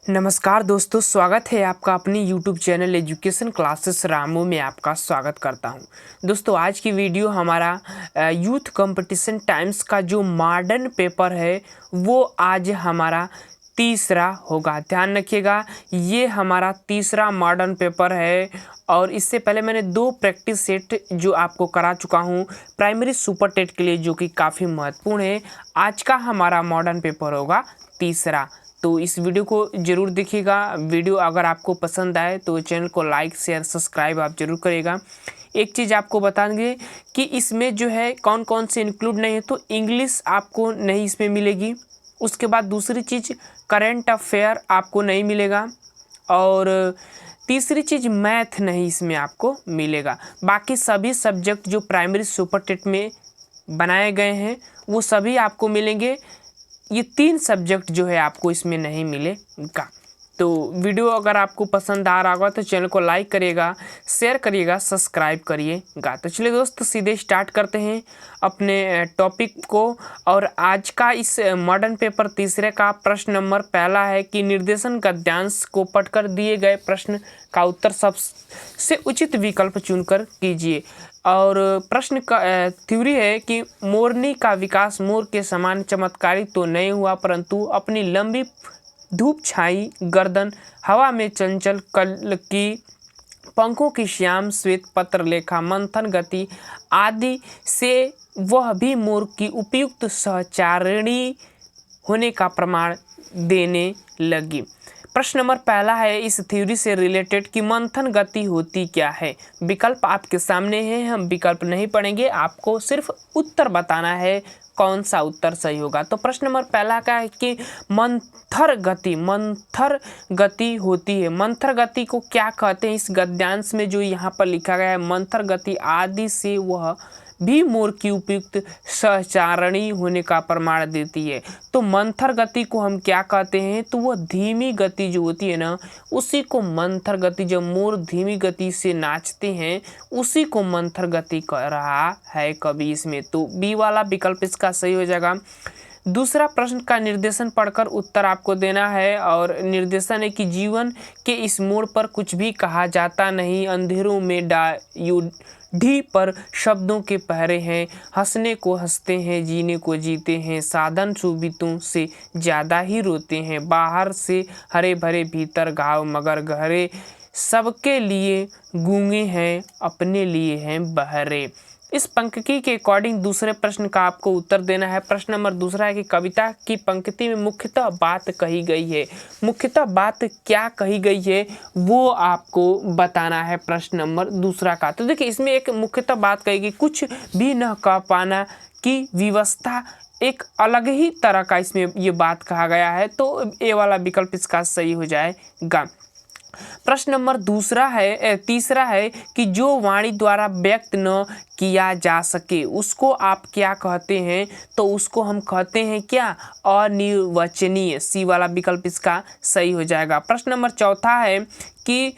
नमस्कार दोस्तों, स्वागत है आपका अपनी YouTube channel education classes Ramu में आपका स्वागत करता हूं। दोस्तों, आज की वीडियो हमारा यूथ कंपटीशन टाइम्स का जो मॉडर्न पेपर है वो आज हमारा तीसरा होगा। ध्यान रखिएगा, ये हमारा तीसरा मॉडर्न पेपर है और इससे पहले मैंने 2 प्रैक्टिस सेट जो आपको करा चुका हूँ प्राइमरी सुपर टेट के लिए, जो कि काफ़ी महत्वपूर्ण है। आज का हमारा मॉडर्न पेपर होगा तीसरा, तो इस वीडियो को ज़रूर देखिएगा। वीडियो अगर आपको पसंद आए तो चैनल को लाइक शेयर सब्सक्राइब आप ज़रूर करिएगा। एक चीज़ आपको बता देंगे कि इसमें जो है कौन कौन से इंक्लूड नहीं है, तो इंग्लिश आपको नहीं इसमें मिलेगी। उसके बाद दूसरी चीज़ करंट अफेयर आपको नहीं मिलेगा और तीसरी चीज़ मैथ नहीं इसमें आपको मिलेगा। बाकी सभी सब्जेक्ट जो प्राइमरी सुपर टेट में बनाए गए हैं वो सभी आपको मिलेंगे। ये 3 सब्जेक्ट जो है आपको इसमें नहीं मिलेगा। तो वीडियो अगर आपको पसंद आ रहा होगा तो चैनल को लाइक करिएगा, शेयर करिएगा, सब्सक्राइब करिएगा। तो चलिए दोस्त, सीधे स्टार्ट करते हैं अपने टॉपिक को। और आज का इस मॉडर्न पेपर तीसरे का प्रश्न नंबर पहला है कि निर्देशन गद्यांश को पढ़कर दिए गए प्रश्न का उत्तर सबसे उचित विकल्प चुनकर कीजिए। और प्रश्न का थ्योरी है कि मोरनी का विकास मोर के समान चमत्कारी तो नहीं हुआ, परंतु अपनी लंबी धूप छाई गर्दन, हवा में चंचल कल की पंखों की श्याम श्वेत पत्र लेखा मंथन गति आदि से वह भी मोर की उपयुक्त सहचारिणी होने का प्रमाण देने लगी। प्रश्न नंबर पहला है इस थ्योरी से रिलेटेड कि मंथन गति होती क्या है। विकल्प आपके सामने है, हम विकल्प नहीं पढ़ेंगे, आपको सिर्फ उत्तर बताना है कौन सा उत्तर सही होगा। तो प्रश्न नंबर पहला का है कि मंथर गति होती है। मंथर गति को क्या कहते हैं? इस गद्यांश में जो यहाँ पर लिखा गया है, मंथर गति आदि से वह भी मोर की उपयुक्त सहचारणी होने का प्रमाण देती है। तो मंथर गति को हम क्या कहते हैं? तो वह धीमी गति जो होती है ना, उसी को मंथर गति, जब मोर धीमी गति से नाचते हैं उसी को मंथर गति कह रहा है कवि इसमें। तो बी वाला विकल्प इसका सही हो जाएगा। दूसरा प्रश्न का निर्देशन पढ़कर उत्तर आपको देना है और निर्देशन है कि जीवन के इस मोड़ पर कुछ भी कहा जाता नहीं, अंधेरों में ढी पर शब्दों के पहरे हैं, हंसने को हंसते हैं, जीने को जीते हैं, साधन सुविधों से ज़्यादा ही रोते हैं, बाहर से हरे भरे भीतर घाव मगर गहरे, सबके लिए गूंगे हैं अपने लिए हैं बहरे। इस पंक्ति के अकॉर्डिंग दूसरे प्रश्न का आपको उत्तर देना है। प्रश्न नंबर दूसरा है कि कविता की पंक्ति में मुख्यतः बात कही गई है। मुख्यतः बात क्या कही गई है वो आपको बताना है प्रश्न नंबर दूसरा का। तो देखिए, इसमें एक मुख्यतः बात कही गई, कुछ भी न कह पाना की व्यवस्था, एक अलग ही तरह का इसमें ये बात कहा गया है। तो ए वाला विकल्प इसका सही हो जाएगा। प्रश्न नंबर तीसरा है कि जो वाणी द्वारा व्यक्त न किया जा सके उसको आप क्या कहते हैं? तो उसको हम कहते हैं क्या? अनिर्वचनीय। सी वाला विकल्प इसका सही हो जाएगा। प्रश्न नंबर चौथा है कि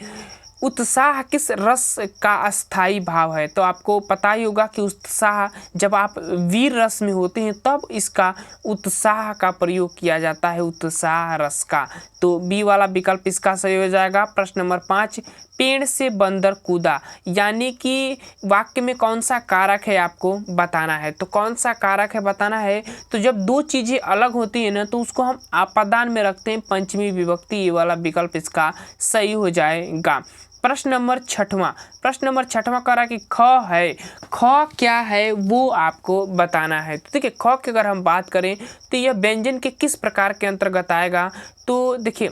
उत्साह किस रस का अस्थाई भाव है। तो आपको पता ही होगा कि उत्साह, जब आप वीर रस में होते हैं तब इसका उत्साह का प्रयोग किया जाता है, उत्साह रस का। तो बी वाला विकल्प इसका सही हो जाएगा। प्रश्न नंबर 5, पेड़ से बंदर कूदा, यानी कि वाक्य में कौन सा कारक है आपको बताना है। तो कौन सा कारक है बताना है? तो जब 2 चीज़ें अलग होती है ना तो उसको हम आपादान में रखते हैं, पंचमी विभक्ति। ये वाला विकल्प इसका सही हो जाएगा। प्रश्न नंबर छठवां कह रहा है कि ख है, ख क्या है वो आपको बताना है। तो देखिए, ख की अगर हम बात करें तो यह व्यंजन के किस प्रकार के अंतर्गत आएगा? तो देखिए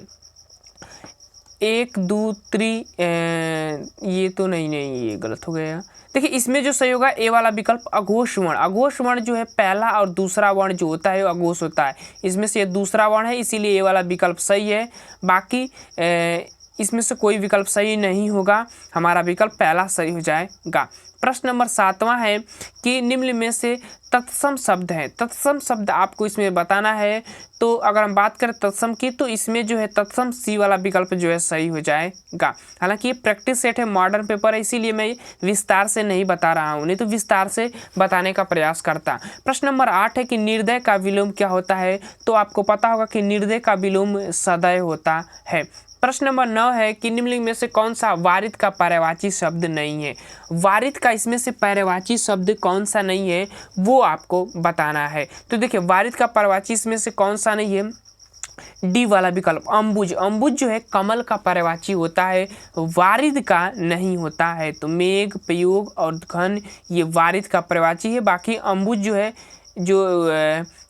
1 2 3, ये तो नहीं, ये गलत हो गया। देखिए, इसमें जो सही होगा ए वाला विकल्प अघोष वर्ण। अघोष वर्ण जो है पहला और दूसरा वर्ण जो होता है वो अघोष होता है। इसमें से ये दूसरा वर्ण है, इसीलिए ए वाला विकल्प सही है। बाकी इसमें से कोई विकल्प सही नहीं होगा, हमारा विकल्प पहला सही हो जाएगा। प्रश्न नंबर 7वां है कि निम्न में से तत्सम शब्द है। तत्सम शब्द आपको इसमें बताना है। तो अगर हम बात करें तत्सम की, तो इसमें जो है तत्सम सी वाला विकल्प जो है सही हो जाएगा। हालांकि ये प्रैक्टिस सेट है, मॉडर्न पेपर है, इसीलिए मैं विस्तार से नहीं बता रहा हूँ, नहीं तो विस्तार से बताने का प्रयास करता। प्रश्न नंबर 8 है कि निर्दय का विलोम क्या होता है। तो आपको पता होगा कि निर्दय का विलोम सदय होता है। प्रश्न नंबर 9 है कि निम्नलिखित में से कौन सा वारित का पर्यायवाची शब्द नहीं है। वारित का इसमें से पर्यायवाची शब्द कौन सा नहीं है वो आपको बताना है। तो देखिए वारित का पर्यायवाची इसमें से कौन सा नहीं है, डी वाला विकल्प अम्बुज। अम्बुज जो है कमल का पर्यायवाची होता है, वारिद का नहीं होता है। तो मेघ, पयोग और घन ये वारिद का पर्यायवाची है, बाकी अम्बुज जो है जो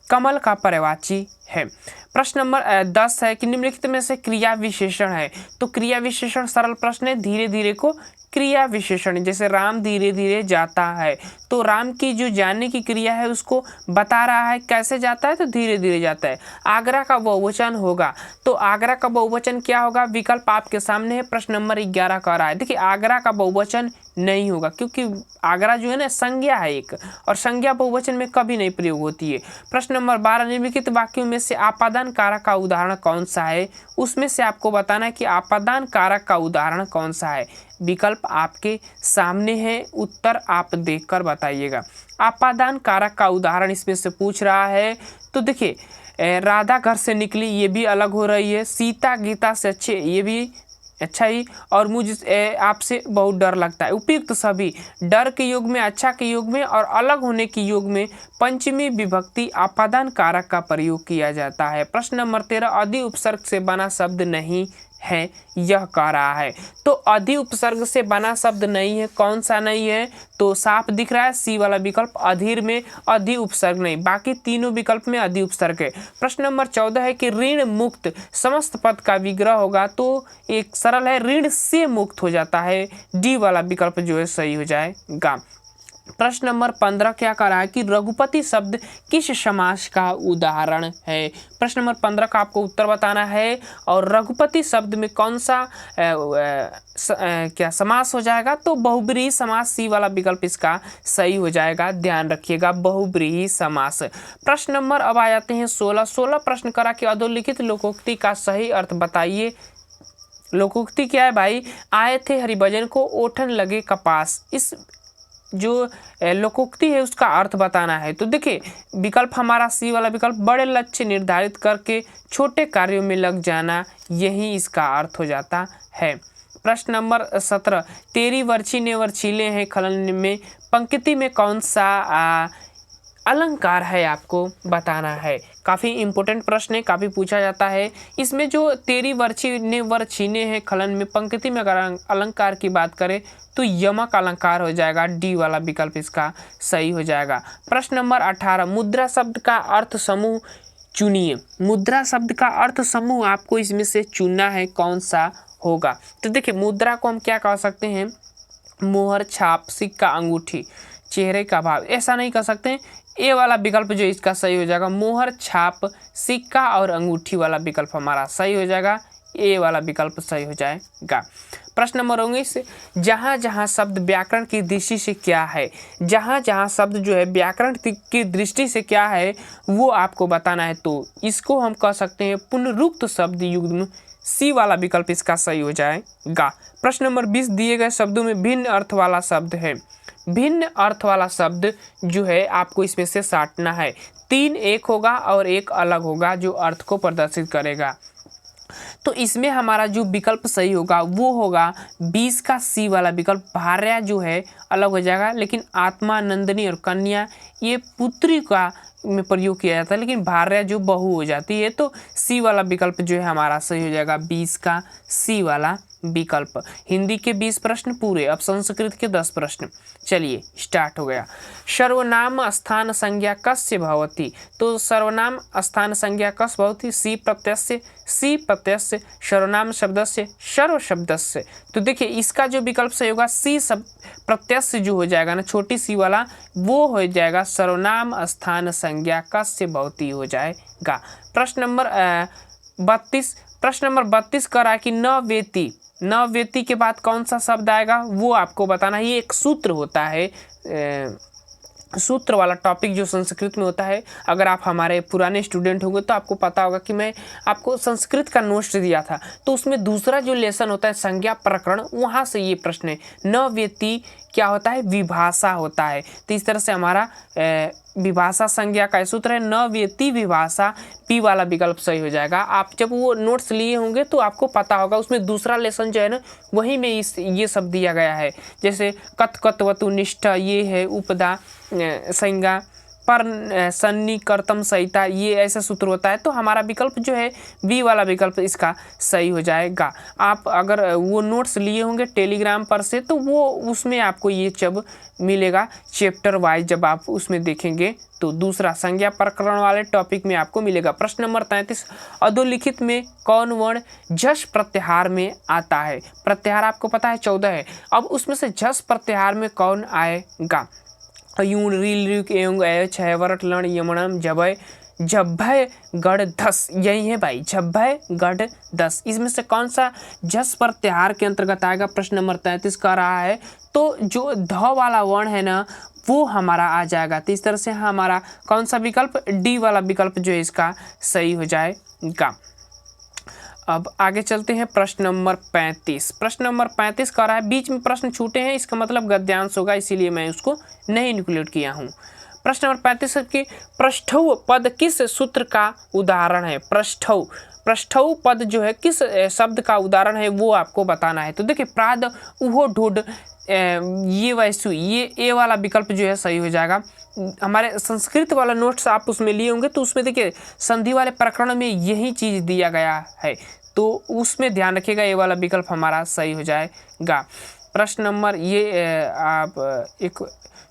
कमल का पर्यायवाची है। प्रश्न नंबर 10 है कि निम्नलिखित में से क्रिया विशेषण है। तो क्रिया विशेषण सरल प्रश्न है, धीरे धीरे को क्रिया विशेषण, जैसे राम धीरे धीरे जाता है, तो राम की जो जाने की क्रिया है उसको बता रहा है, कैसे जाता है, तो धीरे धीरे जाता है। आगरा का बहुवचन होगा, तो आगरा का बहुवचन क्या होगा, विकल्प आपके सामने है, प्रश्न नंबर 11 का रहा है। देखिए आगरा का बहुवचन नहीं होगा, क्योंकि आगरा जो है ना संज्ञा है एक, और संज्ञा बहुवचन में कभी नहीं प्रयोग होती है। प्रश्न नंबर 12, निम्नलिखित वाक्यों में से आपादान कारक का उदाहरण कौन सा है। उसमें से आपको बताना है कि आपादान कारक का उदाहरण कौन सा है। विकल्प आपके सामने है, उत्तर आप देखकर बताइएगा। आपादान कारक का उदाहरण इसमें से पूछ रहा है, तो देखिए राधा घर से निकली, ये भी अलग हो रही है। सीता गीता से अच्छे, ये भी अच्छा ही। और मुझे आपसे बहुत डर लगता है। उपयुक्त सभी, डर के योग में, अच्छा के योग में और अलग होने के योग में पंचमी विभक्ति आपादान कारक का प्रयोग किया जाता है। प्रश्न नंबर 13, अधि उपसर्ग से बना शब्द नहीं है, यह कह रहा है। तो अधि उपसर्ग से बना शब्द नहीं है, कौन सा नहीं है, तो साफ दिख रहा है सी वाला विकल्प, अधीर में अधि उपसर्ग नहीं, बाकी तीनों विकल्प में अधि उपसर्ग है। प्रश्न नंबर 14 है कि ऋण मुक्त समस्त पद का विग्रह होगा, तो एक सरल है, ऋण से मुक्त हो जाता है, डी वाला विकल्प जो है सही हो जाएगा। प्रश्न नंबर 15 क्या कह रहा है कि रघुपति शब्द किस समास का उदाहरण है। प्रश्न नंबर 15 का आपको उत्तर बताना है, और रघुपति शब्द में कौन सा क्या समास हो जाएगा, तो बहुब्रीहि समास, सी वाला विकल्प इसका सही हो जाएगा, ध्यान रखिएगा बहुब्रीहि समास। प्रश्न नंबर अब आ जाते हैं 16 प्रश्न करा कि अधोलिखित लोकोक्ति का सही अर्थ बताइए। लोकोक्ति क्या है भाई, आए थे हरिभजन को ओठन लगे कपास, इस जो लोकोक्ति है उसका अर्थ बताना है। तो देखिए विकल्प हमारा सी वाला विकल्प, बड़े लक्ष्य निर्धारित करके छोटे कार्यों में लग जाना, यही इसका अर्थ हो जाता है। प्रश्न नंबर 17, तेरी वर्षी ने वर्छीले हैं खलन में पंक्ति में कौन सा अलंकार है, आपको बताना है। काफ़ी इंपॉर्टेंट प्रश्न है, काफ़ी पूछा जाता है। इसमें जो तेरी वर्षी ने वर्छीने हैं खलन में पंक्ति में अगर अलंकार की बात करें तो यमक अलंकार हो जाएगा, डी वाला विकल्प इसका सही हो जाएगा। प्रश्न नंबर 18, मुद्रा शब्द का अर्थ समूह चुनिए। मुद्रा शब्द का अर्थ समूह आपको इसमें से चुनना है, कौन सा होगा। तो देखिए मुद्रा को हम क्या कह सकते हैं, मोहर, छाप, सिक्का, अंगूठी, चेहरे का भाव, ऐसा नहीं कह सकते। ए वाला विकल्प जो इसका सही हो जाएगा, मोहर, छाप, सिक्का और अंगूठी वाला विकल्प हमारा सही हो जाएगा, ए वाला विकल्प सही हो जाएगा। प्रश्न नंबर 19, जहाँ जहाँ शब्द व्याकरण की दृष्टि से क्या है, जहाँ जहाँ शब्द जो है व्याकरण की दृष्टि से क्या है वो आपको बताना है। तो इसको हम कह सकते हैं पुनरुक्त शब्द युग्म, सी वाला विकल्प इसका सही हो जाएगा। प्रश्न नंबर 20, दिए गए शब्दों में भिन्न अर्थ वाला शब्द है। भिन्न अर्थ वाला शब्द जो है आपको इसमें से साटना है, 3 एक होगा और एक अलग होगा जो अर्थ को प्रदर्शित करेगा। तो इसमें हमारा जो विकल्प सही होगा वो होगा 20 का सी वाला विकल्प, भार्या जो है अलग हो जाएगा, लेकिन आत्मा, नंदिनी और कन्या ये पुत्री का में प्रयोग किया जाता है, लेकिन भार्या जो बहू हो जाती है। तो सी वाला विकल्प जो है हमारा सही हो जाएगा, 20 का सी वाला विकल्प। हिंदी के 20 प्रश्न पूरे, अब संस्कृत के 10 प्रश्न। चलिए स्टार्ट हो गया। सर्वनाम स्थान संज्ञा कस्य भवति। तो सर्वनाम स्थान संज्ञा कस भवति, सी प्रत्यय से सर्वनाम शब्दस्य सर्व शब्दस्य। तो देखिए इसका जो विकल्प सही होगा सी सब प्रत्यय से जो हो जाएगा ना, छोटी सी वाला, वो हो जाएगा सर्वनाम स्थान संज्ञा कस्य भवति हो जाएगा। प्रश्न नंबर 32 करा कि न वेति नव्यति के बाद कौन सा शब्द आएगा वो आपको बताना है। ये एक सूत्र होता है, सूत्र वाला टॉपिक जो संस्कृत में होता है। अगर आप हमारे पुराने स्टूडेंट होंगे तो आपको पता होगा कि मैं आपको संस्कृत का नोट्स दिया था, तो उसमें दूसरा जो लेसन होता है संज्ञा प्रकरण, वहाँ से ये प्रश्न है। नव्यति क्या होता है? विभाषा होता है। तो इस तरह से हमारा विभाषा संज्ञा का सूत्र है नव्यति विभाषा, पी वाला विकल्प सही हो जाएगा। आप जब वो नोट्स लिए होंगे तो आपको पता होगा, उसमें दूसरा लेसन जो है ना वही में ये सब दिया गया है। जैसे कत कत वतु निष्ठ, ये है उपदा संज्ञा पर सन्निकर्तम सहिता, ये ऐसा सूत्र होता है। तो हमारा विकल्प जो है बी वाला विकल्प इसका सही हो जाएगा। आप अगर वो नोट्स लिए होंगे टेलीग्राम पर से तो वो उसमें आपको ये जब मिलेगा चैप्टर वाइज, जब आप उसमें देखेंगे तो दूसरा संज्ञा प्रकरण वाले टॉपिक में आपको मिलेगा। प्रश्न नंबर 33, अधोलिखित में कौन वर्ण झस प्रत्याहार में आता है? प्रत्याहार आपको पता है 14 है। अब उसमें से झस प्रत्याहार में कौन आएगा? यूं रील रुक एवं है वरट लण यमणम जभय झभय गढ़ धस, यही है भाई, झभय गढ़ धस। इसमें से कौन सा झस प्रत्याहार के अंतर्गत आएगा? प्रश्न नंबर 33 का रहा है। तो जो ध वाला वर्ण है ना वो हमारा आ जाएगा। तो इस तरह से हमारा कौन सा विकल्प? डी वाला विकल्प जो है इसका सही हो जाएगा। अब आगे चलते हैं प्रश्न नंबर 35। प्रश्न नंबर 35 का रहा है, बीच में प्रश्न छूटे हैं, इसका मतलब गद्यांश होगा, इसीलिए मैं उसको नहीं इंक्लूड किया हूँ। प्रश्न नंबर 35 की पृष्ठव पद किस सूत्र का उदाहरण है? पृष्ठव पद जो है किस शब्द का उदाहरण है वो आपको बताना है। तो देखिए प्राद उहो ढूढ़ ये वैसु, ये ए वाला विकल्प जो है सही हो जाएगा। हमारे संस्कृत वाला नोट्स आप उसमें लिए होंगे तो उसमें देखिए संधि वाले प्रकरण में यही चीज़ दिया गया है, तो उसमें ध्यान रखिएगा, ये वाला विकल्प हमारा सही हो जाएगा। प्रश्न नंबर ये आप एक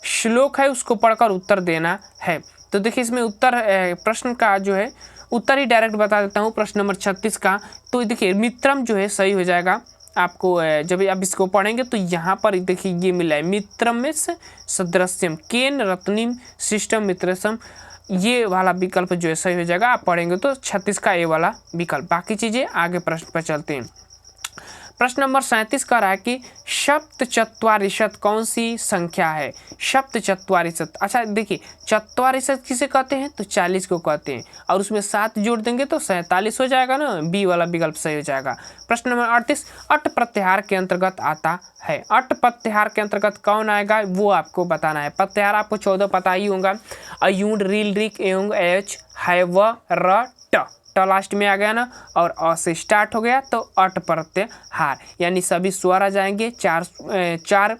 श्लोक है उसको पढ़कर उत्तर देना है। तो देखिए इसमें उत्तर प्रश्न का जो है उत्तर ही डायरेक्ट बता देता हूँ। प्रश्न नंबर 36 का तो देखिए मित्रम जो है सही हो जाएगा। आपको जब आप इसको पढ़ेंगे तो यहाँ पर देखिए ये मिला है मित्रम में सदृश्यम केन रत्निम शिष्टम मित्रसम, ये वाला विकल्प जो है सही हो जाएगा। आप पढ़ेंगे तो 36 का ये वाला विकल्प। बाकी चीज़ें आगे प्रश्न पर चलते हैं। प्रश्न नंबर 37 का रहा है कि सप्तचत्वारिशत कौन सी संख्या है? सप्तचत्वारिशत, अच्छा देखिए चत्वारिशत किसे कहते हैं? तो 40 को कहते हैं, और उसमें 7 जोड़ देंगे तो 47 हो जाएगा ना, बी वाला विकल्प सही हो जाएगा। प्रश्न नंबर 38, अट प्रत्याहार के अंतर्गत आता है। अट प्रत्याहार के अंतर्गत कौन आएगा वो आपको बताना है। प्रत्याहार आपको 14 पता ही होगा, अयूड रील रिक एवं एच है व र ट लास्ट में आ गया ना, और अ से स्टार्ट हो गया तो अट प्रत्याहार, यानी सभी स्वर आ जाएंगे। चार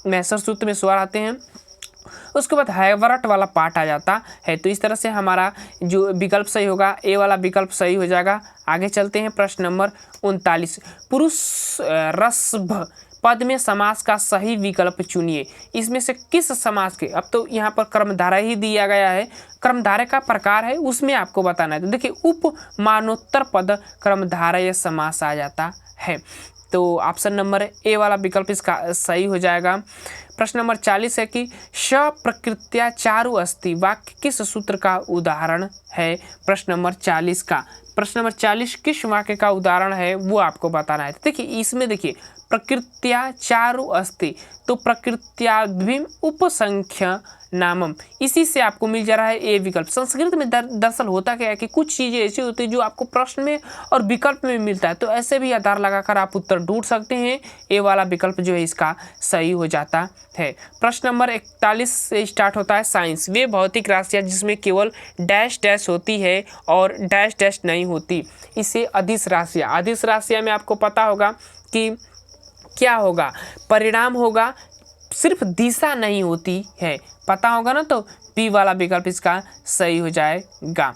मैसर सूत्र में स्वर आते हैं। उसके बाद हैवरट वाला पार्ट आ जाता है। तो इस तरह से हमारा जो विकल्प सही होगा ए वाला विकल्प सही हो जाएगा। आगे चलते हैं प्रश्न नंबर 39, पुरुष रसभ पद में समास का सही विकल्प चुनिए। इसमें से किस समास के, अब तो यहाँ पर कर्मधारय ही दिया गया है, कर्मधारय का प्रकार है उसमें आपको बताना है। तो देखिए उपमानोत्तर पद कर्मधारय समास आ जाता है। तो ऑप्शन नंबर ए वाला विकल्प इसका सही हो जाएगा। प्रश्न नंबर 40 है कि श प्रकृत्या चारु अस्ति वाक्य किस सूत्र का उदाहरण है? प्रश्न नंबर 40 का, प्रश्न नंबर 40 किस वाक्य का उदाहरण है वो आपको बताना है। देखिए इसमें देखिए प्रकृत्या चारु अस्ति, तो प्रकृत्याद्भिम उपसंख्य नामम, इसी से आपको मिल जा रहा है ए विकल्प। संस्कृत में दरअसल होता क्या है कि कुछ चीज़ें ऐसी होती है जो आपको प्रश्न में और विकल्प में मिलता है, तो ऐसे भी आधार लगाकर आप उत्तर ढूंढ सकते हैं। ए वाला विकल्प जो है इसका सही हो जाता है। प्रश्न नंबर 41 से स्टार्ट होता है साइंस। वे भौतिक राशियाँ जिसमें केवल डैश डैश होती है और डैश डैश नहीं होती, इसे अदिश राशियाँ। अदिश राशियाँ में आपको पता होगा कि क्या होगा, परिणाम होगा, सिर्फ दिशा नहीं होती है, पता होगा ना। तो बी वाला विकल्प इसका सही हो जाएगा।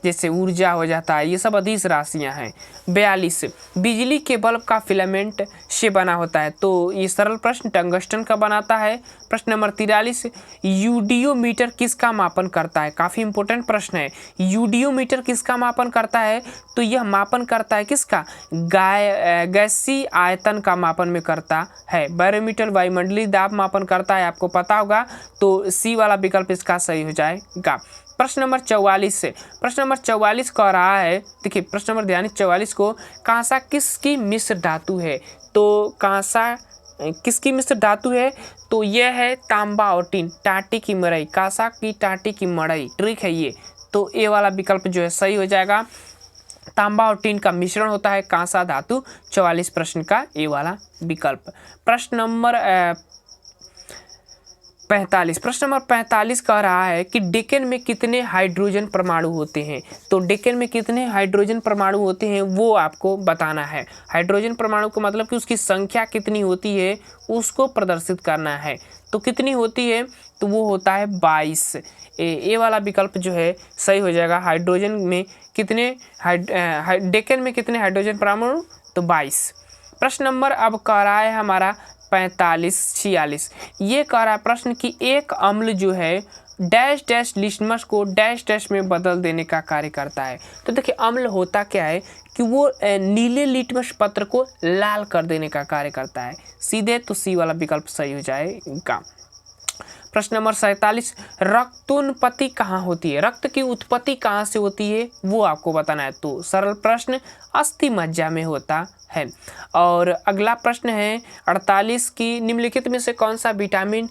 जैसे ऊर्जा हो जाता है, ये सब अदिश राशियाँ हैं। 42, बिजली के बल्ब का फिलामेंट से बना होता है, तो ये सरल प्रश्न टंगस्टन का बनाता है। प्रश्न नंबर 43, यूडियोमीटर किसका मापन करता है? काफ़ी इंपॉर्टेंट प्रश्न है। यूडियोमीटर किसका मापन करता है? तो यह मापन करता है किसका? गैसीय आयतन का मापन में करता है। बैरोमीटर वायुमंडलीय दाब मापन करता है, आपको पता होगा। तो सी वाला विकल्प इसका सही हो जाएगा। प्रश्न नंबर 44 से, प्रश्न नंबर 44 कह रहा है, देखिए प्रश्न नंबर ध्यान 44 को, कांसा किसकी मिश्र धातु है? तो कांसा किसकी मिश्र धातु है? तो यह है तांबा और टीन, टाटी की मड़ई, कांसा की टाटी की मड़ई, ट्रिक है ये। तो ए वाला विकल्प जो है सही हो जाएगा। तांबा और टीन का मिश्रण होता है कांसा धातु। 44 प्रश्न का ए वाला विकल्प। प्रश्न नंबर 45, प्रश्न नंबर 45 कह रहा है कि डेकेन में कितने हाइड्रोजन परमाणु होते हैं? तो डेकेन में कितने हाइड्रोजन परमाणु होते हैं वो आपको बताना है। हाइड्रोजन परमाणु का मतलब कि उसकी संख्या कितनी होती है उसको प्रदर्शित करना है। तो कितनी होती है? तो वो होता है 22। ए वाला विकल्प जो है सही हो जाएगा। हाइड्रोजन में कितने डेकेन में कितने हाइड्रोजन परमाणु? तो 22। प्रश्न नंबर अब कह रहा है हमारा 45-46, ये कह रहा है प्रश्न कि एक अम्ल जो है डैश डैश लिटमस को डैश डैश में बदल देने का कार्य करता है। तो देखिए अम्ल होता क्या है कि वो नीले लिटमस पत्र को लाल कर देने का कार्य करता है सीधे। तो सी वाला विकल्प सही हो जाएगा। प्रश्न नंबर 47, रक्तोत्पत्ति कहाँ होती है? रक्त की उत्पत्ति कहाँ से होती है वो आपको बताना है। तो सरल प्रश्न, अस्थि मज्जा में होता है। और अगला प्रश्न है 48 की, निम्नलिखित में से कौन सा विटामिन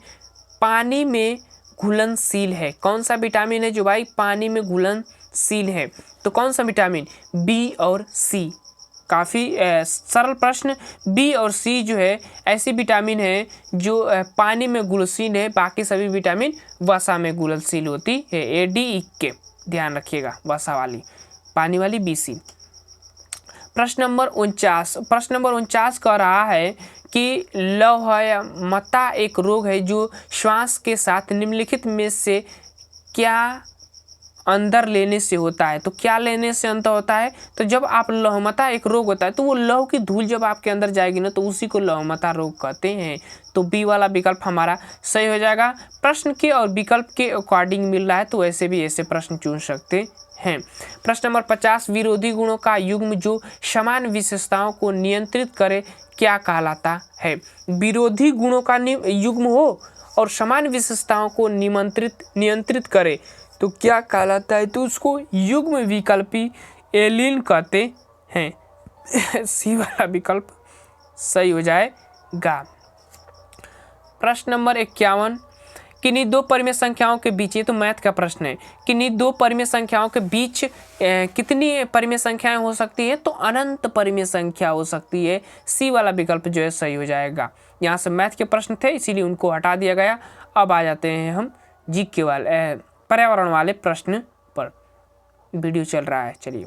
पानी में घुलनशील है? कौन सा विटामिन है जो भाई पानी में घुलनशील है? तो कौन सा विटामिन? बी और सी। काफ़ी सरल प्रश्न। बी और सी जो है ऐसी विटामिन है जो पानी में घुलनशील है, बाकी सभी विटामिन वसा में घुलनशील होती है। ए डी ई के ध्यान रखिएगा, वसा वाली, पानी वाली बी सी। प्रश्न नंबर 49 कह रहा है कि लौहमता एक रोग है जो श्वास के साथ निम्नलिखित में से क्या अंदर लेने से होता है? तो क्या लेने से अंदर होता है? तो जब आप लौहमता एक रोग होता है तो वो लौह की धूल जब आपके अंदर जाएगी ना तो उसी को लौहमता रोग कहते हैं। तो बी वाला विकल्प हमारा सही हो जाएगा। प्रश्न के और विकल्प के अकॉर्डिंग मिल रहा है तो ऐसे भी ऐसे प्रश्न चुन सकते हैं। प्रश्न नंबर 50, विरोधी गुणों का युग्म जो समान विशेषताओं को नियंत्रित करे क्या कहलाता है? विरोधी गुणों का युग्म हो और समान विशेषताओं को नियंत्रित करे तो क्या कहलाता है? तो उसको युग्म विकल्पी एलीन कहते हैं। सी वाला विकल्प सही हो जाएगा। प्रश्न नंबर 51, किन्हीं दो परिमेय संख्याओं के बीच, ये तो मैथ का प्रश्न है, किन्हीं दो परिमेय संख्याओं के बीच कितनी परिमेय संख्याएं हो सकती है? तो अनंत परिमेय संख्या हो सकती है। सी वाला विकल्प जो है सही हो जाएगा। यहाँ से मैथ के प्रश्न थे इसीलिए उनको हटा दिया गया। अब आ जाते हैं हम जीके वाले पर्यावरण वाले प्रश्न पर। वीडियो चल रहा है, चलिए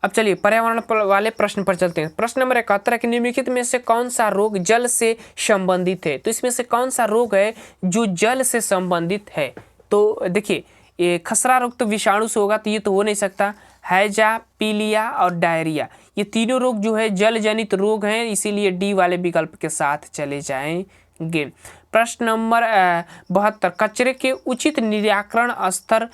अब चलिए पर्यावरण वाले प्रश्न पर चलते हैं। प्रश्न नंबर 71 के निम्नलिखित में से कौन सा रोग जल से संबंधित है? तो इसमें से कौन सा रोग है जो जल से संबंधित है? तो देखिए ये खसरा रोग तो विषाणु से होगा तो ये तो हो नहीं सकता। हैजा, पीलिया और डायरिया, ये तीनों रोग जो है जल जनित रोग हैं, इसीलिए डी वाले विकल्प के साथ चले जाएंगे। प्रश्न नंबर 72, कचरे के उचित निराकरण स्तर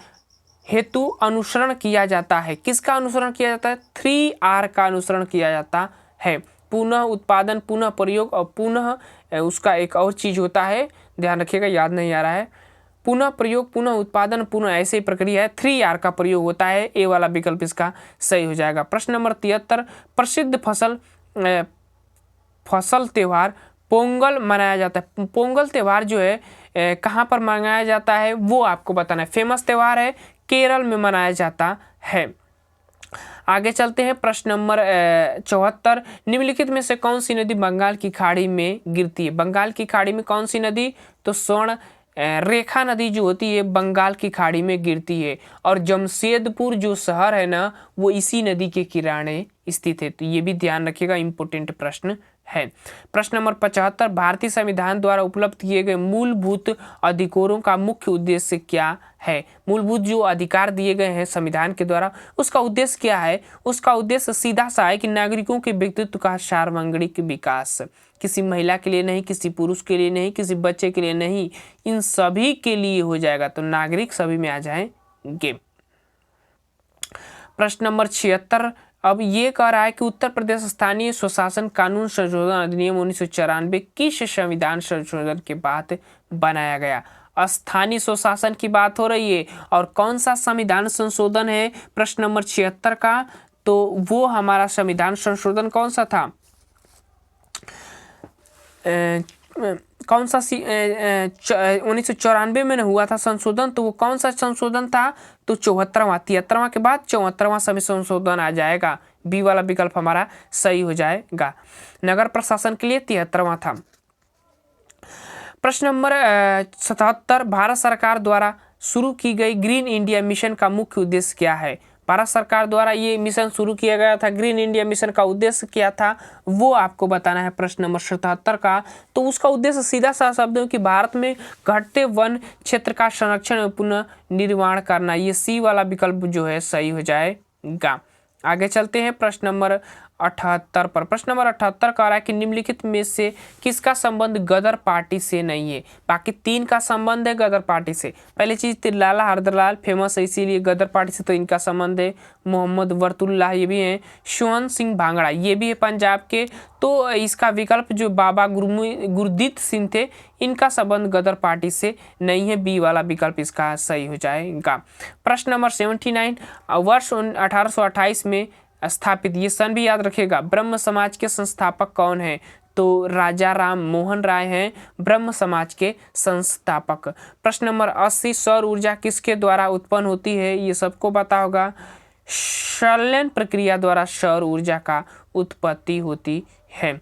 हेतु अनुसरण किया जाता है। किसका अनुसरण किया जाता है? 3R का अनुसरण किया जाता है। पुनः उत्पादन, पुनः प्रयोग और पुनः उसका एक और चीज होता है, ध्यान रखिएगा, याद नहीं आ रहा है। पुनः प्रयोग, पुनः उत्पादन, पुनः ऐसे ही प्रक्रिया है। 3R का प्रयोग होता है। ए वाला विकल्प इसका सही हो जाएगा। प्रश्न नंबर 73, प्रसिद्ध फसल त्योहार पोंगल मनाया जाता है। पोंगल त्यौहार जो है कहाँ पर मनाया जाता है वो आपको बताना है। फेमस त्यौहार है, केरल में मनाया जाता है। आगे चलते हैं। प्रश्न नंबर 74, निम्नलिखित में से कौन सी नदी बंगाल की खाड़ी में गिरती है? बंगाल की खाड़ी में कौन सी नदी? तो स्वर्ण रेखा नदी जो होती है बंगाल की खाड़ी में गिरती है। और जमशेदपुर जो शहर है ना वो इसी नदी के किनारे स्थित है। तो ये भी ध्यान रखिएगा, इंपॉर्टेंट प्रश्न है। प्रश्न नंबर 75, भारतीय संविधान द्वारा उपलब्ध किए गए मूलभूत अधिकारों का मुख्य उद्देश्य क्या है? मूलभूत जो अधिकार दिए गए हैं संविधान के द्वारा उसका उद्देश्य क्या है? उसका उद्देश्य सीधा सा है कि नागरिकों के व्यक्तित्व का सार्वजनिक विकास, किसी महिला के लिए नहीं, किसी पुरुष के लिए नहीं, किसी बच्चे के लिए नहीं, इन सभी के लिए हो जाएगा। तो नागरिक सभी में आ जाएंगे। प्रश्न नंबर 76, अब ये कह रहा है कि उत्तर प्रदेश स्थानीय स्वशासन कानून संशोधन अधिनियम 1994 किस संविधान संशोधन के बाद बनाया गया? स्थानीय स्वशासन की बात हो रही है। और कौन सा संविधान संशोधन है प्रश्न नंबर 76 का, तो वो हमारा संविधान संशोधन कौन सा था, कौन सा 1994 में हुआ था संशोधन, तो वो कौन सा संशोधन था, तो 74वां, 73वां के बाद 74वां संशोधन आ जाएगा। बी वाला विकल्प हमारा सही हो जाएगा। नगर प्रशासन के लिए 73वां था। प्रश्न नंबर 77, भारत सरकार द्वारा शुरू की गई ग्रीन इंडिया मिशन का मुख्य उद्देश्य क्या है। भारत सरकार द्वारा ये मिशन शुरू किया गया था, ग्रीन इंडिया मिशन का उद्देश्य क्या था वो आपको बताना है प्रश्न नंबर 77 का। तो उसका उद्देश्य सीधा सा शब्द है कि भारत में घटते वन क्षेत्र का संरक्षण एवं पुनः निर्माण करना। ये सी वाला विकल्प जो है सही हो जाएगा। आगे चलते हैं प्रश्न नंबर 78 पर। प्रश्न नंबर 78 कह रहा है कि निम्नलिखित में से किसका संबंध गदर पार्टी से नहीं है। बाकी 3 का संबंध है गदर पार्टी से। पहली चीज लाला हरदलाल फेमस है इसीलिए गदर पार्टी से, तो इनका संबंध है। मोहम्मद वर्तुल्लाह ये भी हैं। स्वर्ण सिंह भांगड़ा ये भी है पंजाब के। तो इसका विकल्प जो बाबा गुरदीत सिंह थे, इनका संबंध गदर पार्टी से नहीं है। बी वाला विकल्प इसका सही हो जाएगा। प्रश्न नंबर 79, वर्ष 1828 में स्थापित, ये सन भी याद रखेगा, ब्रह्म समाज के संस्थापक कौन है, तो राजा राम मोहन राय हैं ब्रह्म समाज के संस्थापक। प्रश्न नंबर 80, सौर ऊर्जा किसके द्वारा उत्पन्न होती है, ये सबको पता होगा। संलयन प्रक्रिया द्वारा सौर ऊर्जा का उत्पत्ति होती है।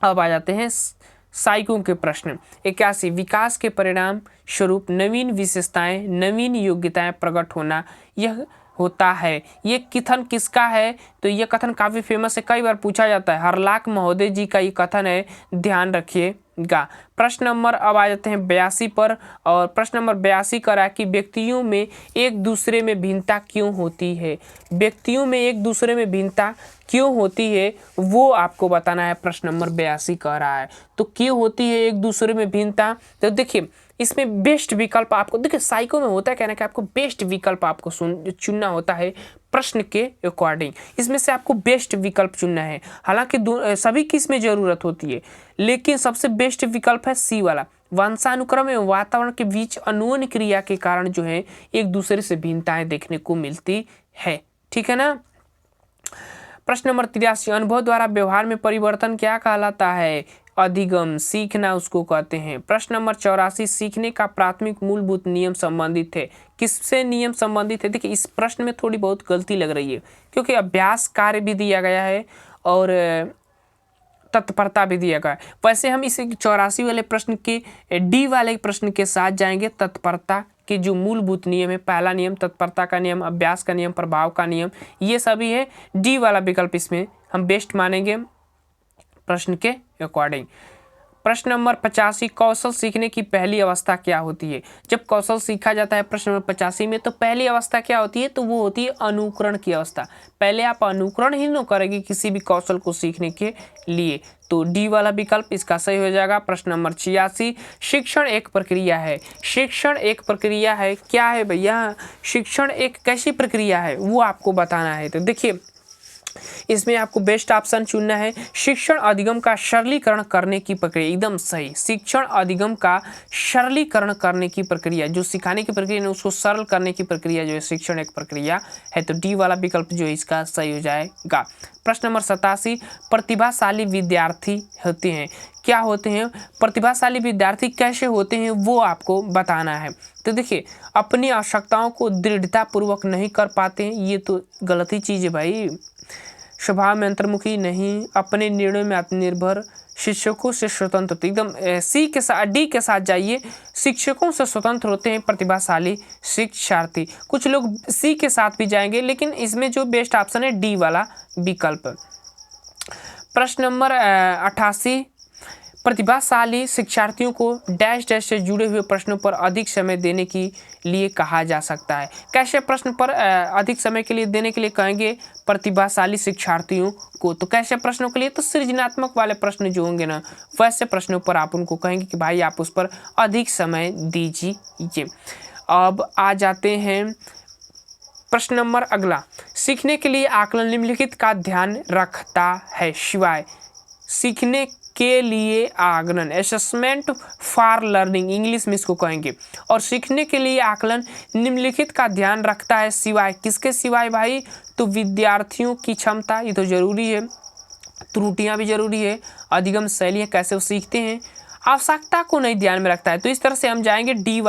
अब आ जाते हैं साइकों के प्रश्न। 81, विकास के परिणाम स्वरूप नवीन विशेषताएं नवीन योग्यताएं प्रकट होना यह होता है। ये कथन किसका है, तो ये कथन काफ़ी फेमस है, कई बार पूछा जाता है। हरलाख महोदय जी का ये कथन है, ध्यान रखिएगा। प्रश्न नंबर अब आ जाते हैं 82 पर। और प्रश्न नंबर 82 कह रहा है कि व्यक्तियों में एक दूसरे में भिन्नता क्यों होती है। व्यक्तियों में एक दूसरे में भिन्नता क्यों होती है वो आपको बताना है। प्रश्न नंबर 82 कह रहा है तो क्यों होती है एक दूसरे में भिन्नता। तो देखिए इसमें बेस्ट विकल्प आपको, देखिए साइको में होता है कहना कि आपको बेस्ट विकल्प आपको चुनना होता है प्रश्न के अकॉर्डिंग। इसमें से आपको बेस्ट विकल्प चुनना है। हालांकि सभी की इसमें ज़रूरत होती है, लेकिन सबसे बेस्ट विकल्प है सी वाला। वंशानुक्रम एवं वातावरण के बीच अन्योन्य क्रिया के कारण जो है एक दूसरे से भिन्नताएं देखने को मिलती है। ठीक है ना। प्रश्न नंबर 83, अनुभव द्वारा व्यवहार में परिवर्तन क्या कहलाता है। अधिगम, सीखना उसको कहते हैं। प्रश्न नंबर 84, सीखने का प्राथमिक मूलभूत नियम संबंधित है। किससे नियम संबंधित है। देखिए इस प्रश्न में थोड़ी बहुत गलती लग रही है, क्योंकि अभ्यास कार्य भी दिया गया है और तत्परता भी दिया गया है। वैसे हम इस 84 वाले प्रश्न के डी वाले प्रश्न के साथ जाएंगे। तत्परता के जो मूलभूत नियम है, पहला नियम तत्परता का नियम, अभ्यास का नियम, प्रभाव का नियम, ये सभी है। डी वाला विकल्प इसमें हम बेस्ट मानेंगे प्रश्न के अकॉर्डिंग। प्रश्न नंबर 85, कौशल सीखने की पहली अवस्था क्या होती है। जब कौशल सीखा जाता है प्रश्न नंबर 85 में, तो पहली अवस्था क्या होती है, तो वो होती है अनुकरण की अवस्था। पहले आप अनुकरण ही न करेंगे किसी भी कौशल को सीखने के लिए, तो डी वाला विकल्प इसका सही हो जाएगा। प्रश्न नंबर 86, शिक्षण एक प्रक्रिया है। शिक्षण एक प्रक्रिया है, क्या है भैया, शिक्षण एक कैसी प्रक्रिया है वो आपको बताना है। तो देखिए इसमें आपको बेस्ट ऑप्शन चुनना है। शिक्षण अधिगम का सरलीकरण करने की प्रक्रिया, एकदम सही। शिक्षण अधिगम का सरलीकरण करने की प्रक्रिया, जो सिखाने की प्रक्रिया है उसको सरल करने की प्रक्रिया जो है शिक्षण एक प्रक्रिया है। तो डी वाला विकल्प जो है इसका सही हो जाएगा। प्रश्न नंबर 87, प्रतिभाशाली विद्यार्थी होते हैं। क्या होते हैं प्रतिभाशाली विद्यार्थी, कैसे होते हैं वो आपको बताना है। तो देखिए अपनी आवश्यकताओं को दृढ़तापूर्वक नहीं कर पाते हैं, ये तो गलत ही चीज़ है भाई। स्वभाव में अंतर्मुखी नहीं, अपने निर्णय में आत्मनिर्भर, शिक्षकों से स्वतंत्र, तो एकदम सी के साथ डी के साथ जाइए। शिक्षकों से स्वतंत्र होते हैं प्रतिभाशाली शिक्षार्थी। कुछ लोग सी के साथ भी जाएंगे, लेकिन इसमें जो बेस्ट ऑप्शन है डी वाला विकल्प। प्रश्न नंबर 88, प्रतिभाशाली शिक्षार्थियों को डैश डैश से जुड़े हुए प्रश्नों पर अधिक समय देने के लिए कहा जा सकता है। कैसे प्रश्न पर अधिक समय के लिए देने के लिए कहेंगे प्रतिभाशाली शिक्षार्थियों को, तो कैसे प्रश्नों के लिए, तो सृजनात्मक वाले प्रश्न जो होंगे ना वैसे प्रश्नों पर आप उनको कहेंगे कि भाई आप उस पर अधिक समय दीजिए। अब आ जाते हैं प्रश्न नंबर अगला, सीखने के लिए आकलन निम्नलिखित का ध्यान रखता है सिवाय। सीखने के लिए आकलन, असेसमेंट फॉर लर्निंग इंग्लिश में इसको कहेंगे। और सीखने के लिए आकलन निम्नलिखित का ध्यान रखता है, सिवाय किसके सिवाय भाई, तो विद्यार्थियों की क्षमता, ये तो जरूरी है, त्रुटियां भी जरूरी है, अधिगम शैलियाँ कैसे वो सीखते हैं, आवश्यकता को नहीं ध्यान में रखता है। तो इस तरह से हम जाएंगे बी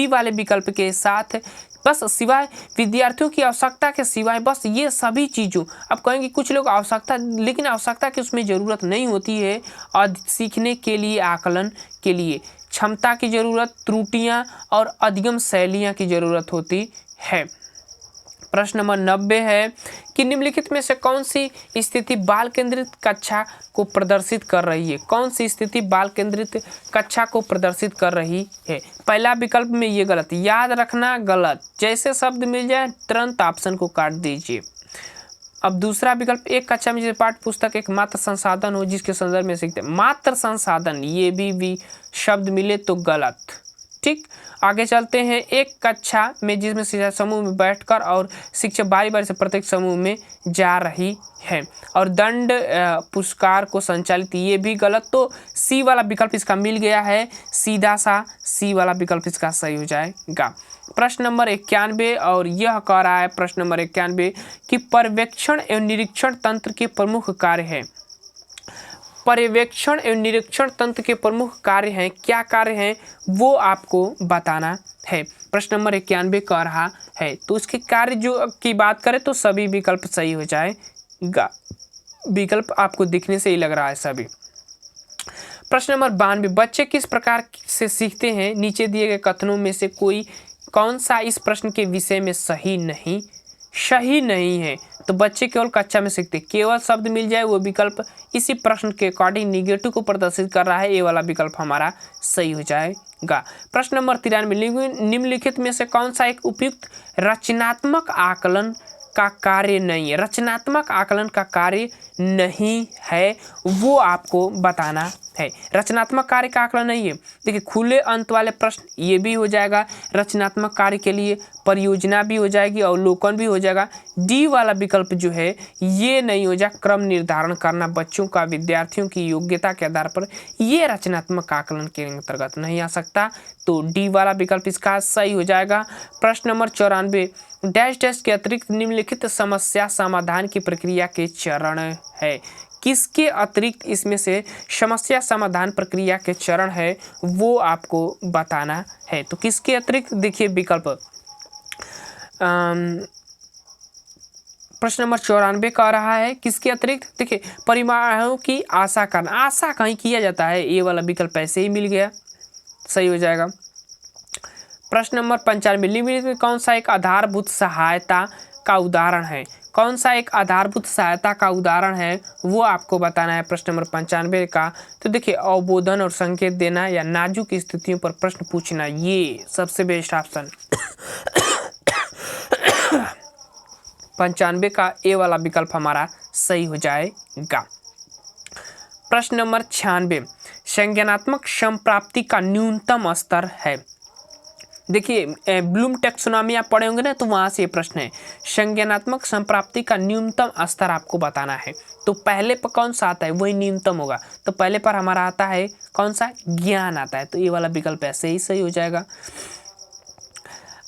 वाले विकल्प के साथ, बस सिवाय विद्यार्थियों की आवश्यकता के सिवाय बस ये सभी चीज़ों। अब कहेंगे कुछ लोग आवश्यकता, लेकिन आवश्यकता की उसमें ज़रूरत नहीं होती है, और सीखने के लिए आकलन के लिए क्षमता की ज़रूरत, त्रुटियां और अधिगम शैलियाँ की ज़रूरत होती है। प्रश्न नंबर 90 है कि निम्नलिखित में से कौन सी स्थिति बाल केंद्रित कक्षा को प्रदर्शित कर रही है, कौन सी स्थिति बाल केंद्रित कक्षा को प्रदर्शित कर रही है। पहला विकल्प में ये गलत, याद रखना गलत, जैसे शब्द मिल जाए तुरंत ऑप्शन को काट दीजिए। अब दूसरा विकल्प, एक कक्षा में जैसे पाठ्य पुस्तक एक मात्र संसाधन हो जिसके संदर्भ में सीखते, मात्र संसाधन, ये भी शब्द मिले तो गलत। ठीक, आगे चलते हैं, एक कक्षा में जिसमें शिक्षा समूह में बैठकर और शिक्षक बारी बारी से प्रत्येक समूह में जा रही है, और दंड पुरस्कार को संचालित, ये भी गलत। तो सी वाला विकल्प इसका मिल गया है, सीधा सा सी वाला विकल्प इसका सही हो जाएगा। प्रश्न नंबर 91, और यह कह रहा है प्रश्न नंबर 91 कि पर्यवेक्षण एवं निरीक्षण तंत्र के प्रमुख कार्य है। पर्यवेक्षण एवं निरीक्षण तंत्र के प्रमुख कार्य हैं, क्या कार्य हैं वो आपको बताना है। प्रश्न नंबर 91 कह रहा है, तो उसके कार्य जो की बात करें तो सभी विकल्प सही हो जाएगा, विकल्प आपको दिखने से ही लग रहा है सभी। प्रश्न नंबर 92, बच्चे किस प्रकार से सीखते हैं, नीचे दिए गए कथनों में से कोई कौन सा इस प्रश्न के विषय में सही नहीं है। तो बच्चे केवल कक्षा में सीखते, केवल शब्द मिल जाए वो विकल्प इसी प्रश्न के अकॉर्डिंग निगेटिव को प्रदर्शित कर रहा है, ये वाला विकल्प हमारा सही हो जाएगा। प्रश्न नंबर 93, निम्नलिखित में से कौन सा एक उपयुक्त रचनात्मक आकलन का कार्य नहीं है, रचनात्मक आकलन का कार्य नहीं है वो आपको बताना है। रचनात्मक कार्य का आकलन नहीं है, देखिए खुले अंत वाले प्रश्न ये भी हो जाएगा, रचनात्मक कार्य के लिए परियोजना भी हो जाएगी, अवलोकन भी हो जाएगा। डी वाला विकल्प जो है ये नहीं हो जाए, क्रम निर्धारण करना बच्चों का विद्यार्थियों की योग्यता के आधार पर, ये रचनात्मक आकलन के अंतर्गत नहीं आ सकता, तो डी वाला विकल्प इसका सही हो जाएगा। प्रश्न नंबर 94, डैश डैश के अतिरिक्त निम्नलिखित समस्या समाधान की प्रक्रिया के चरण है, किसके अतिरिक्त इसमें से समस्या समाधान प्रक्रिया के चरण है वो आपको बताना है। तो किसके अतिरिक्त, देखिए विकल्प प्रश्न नंबर 94 कह रहा है किसके अतिरिक्त, देखिए परिणामों की आशा करना, आशा कहीं किया जाता है, ये वाला विकल्प ऐसे ही मिल गया, सही हो जाएगा। प्रश्न नंबर 95, निम्नलिखित में कौन सा एक आधारभूत सहायता का उदाहरण है, कौन सा एक आधारभूत सहायता का उदाहरण है वो आपको बताना है। प्रश्न नंबर 95 का, तो देखिए अवबोधन और संकेत देना या नाजुक स्थितियों पर प्रश्न पूछना, ये सबसे बेस्ट ऑप्शन 95 का ए वाला विकल्प हमारा सही हो जाएगा। प्रश्न नंबर 96, संज्ञानात्मक संप्राप्ति का न्यूनतम स्तर है। देखिए ब्लूम टैक्सोनॉमी आप पढ़े होंगे ना, तो वहाँ से ये प्रश्न है, संज्ञानात्मक संप्राप्ति का न्यूनतम स्तर आपको बताना है। तो पहले पर कौन सा आता है वही न्यूनतम होगा, तो पहले पर हमारा आता है कौन सा, ज्ञान आता है, तो ये वाला विकल्प ऐसे ही सही हो जाएगा।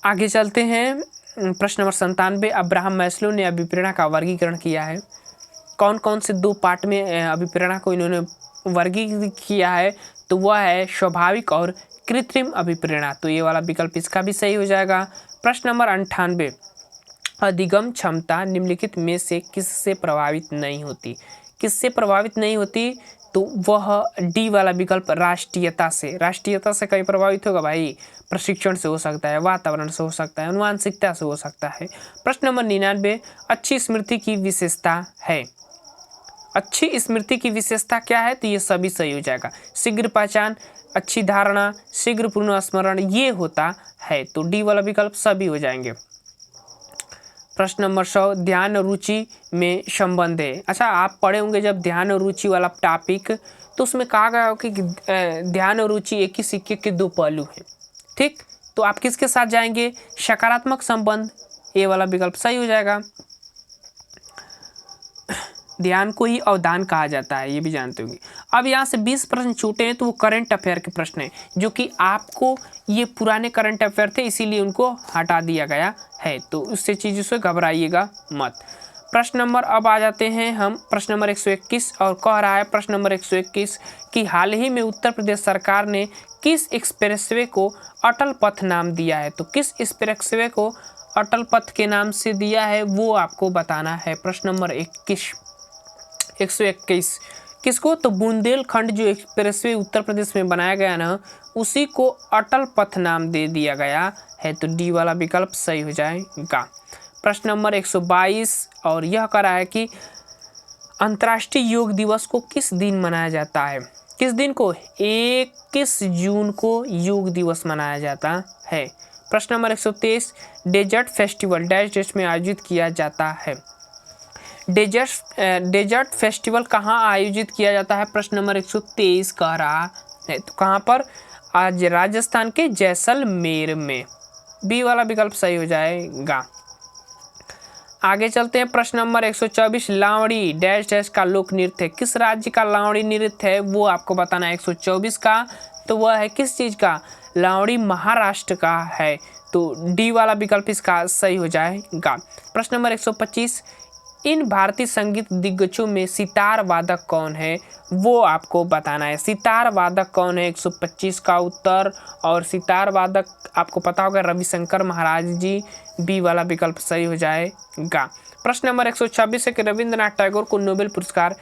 आगे चलते हैं, प्रश्न नंबर 97, अब्राहम मैस्लो ने अभिप्रेरणा का वर्गीकरण किया है, कौन कौन से दो पार्ट में अभिप्रेरणा को इन्होंने वर्गीकृत किया है, तो वह है स्वाभाविक और कृत्रिम अभिप्रेरणा, तो ये वाला विकल्प इसका भी सही हो जाएगा। प्रश्न नंबर 98, अधिगम क्षमता निम्नलिखित में से किससे प्रभावित नहीं होती, किससे प्रभावित नहीं होती, तो वह डी वाला विकल्प राष्ट्रीयता से, राष्ट्रीयता से कहीं प्रभावित होगा भाई, प्रशिक्षण से हो सकता है, वातावरण से हो सकता है, अनुवांशिकता से हो सकता है। प्रश्न नंबर 99, अच्छी स्मृति की विशेषता है, अच्छी स्मृति की विशेषता क्या है, तो ये सभी सही हो जाएगा, शीघ्र पहचान, अच्छी धारणा, शीघ्र पुनर्स्मरण ये होता है, तो डी वाला विकल्प सभी हो जाएंगे। प्रश्न नंबर 100, ध्यान और रुचि में संबंध है। अच्छा आप पढ़े होंगे जब ध्यान और रुचि वाला टॉपिक, तो उसमें कहा गया हो कि ध्यान और रुचि एक ही सिक्के के दो पहलू हैं, ठीक, तो आप किसके साथ जाएंगे, सकारात्मक संबंध, ये वाला विकल्प सही हो जाएगा। ध्यान को ही अवधान कहा जाता है, ये भी जानते होंगे। अब यहाँ से 20 प्रश्न छूटे हैं तो वो करंट अफेयर के प्रश्न हैं, जो कि आपको ये पुराने करंट अफेयर थे इसीलिए उनको हटा दिया गया है, तो उससे चीज़ों से घबराइएगा मत। प्रश्न नंबर अब आ जाते हैं हम प्रश्न नंबर 121 और कह रहा है प्रश्न नंबर 121 कि हाल ही में उत्तर प्रदेश सरकार ने किस एक्सप्रेसवे को अटल पथ नाम दिया है। तो किस एक्सप्रेसवे को अटल पथ के नाम से दिया है वो आपको बताना है। प्रश्न नंबर 121 किसको, तो बुंदेलखंड जो एक्सप्रेसवे उत्तर प्रदेश में बनाया गया ना, उसी को अटल पथ नाम दे दिया गया है, तो डी वाला विकल्प सही हो जाएगा। प्रश्न नंबर 122 और यह कह रहा है कि अंतर्राष्ट्रीय योग दिवस को किस दिन मनाया जाता है। किस दिन को, 21 जून को योग दिवस मनाया जाता है। प्रश्न नंबर 123 डेजर्ट फेस्टिवल डैश देश में आयोजित किया जाता है। डेजर्ट फेस्टिवल कहाँ आयोजित किया जाता है, प्रश्न नंबर 123 कह रहा है, तो कहाँ पर, आज राजस्थान के जैसलमेर में, बी वाला विकल्प सही हो जाएगा। आगे चलते हैं प्रश्न नंबर 124 लावड़ी डैश डैश का लोक नृत्य है। किस राज्य का लावड़ी नृत्य है वो आपको बताना है। 124 का तो वह है किस चीज़ का, लावड़ी महाराष्ट्र का है, तो डी वाला विकल्प इसका सही हो जाएगा। प्रश्न नंबर 125 इन भारतीय संगीत दिग्गजों में सितार वादक कौन है वो आपको बताना है। सितार वादक कौन है 125 का उत्तर, और सितार वादक आपको पता होगा रविशंकर महाराज जी, बी वाला विकल्प सही हो जाएगा। प्रश्न नंबर 126 है कि रविंद्रनाथ टैगोर को नोबेल पुरस्कार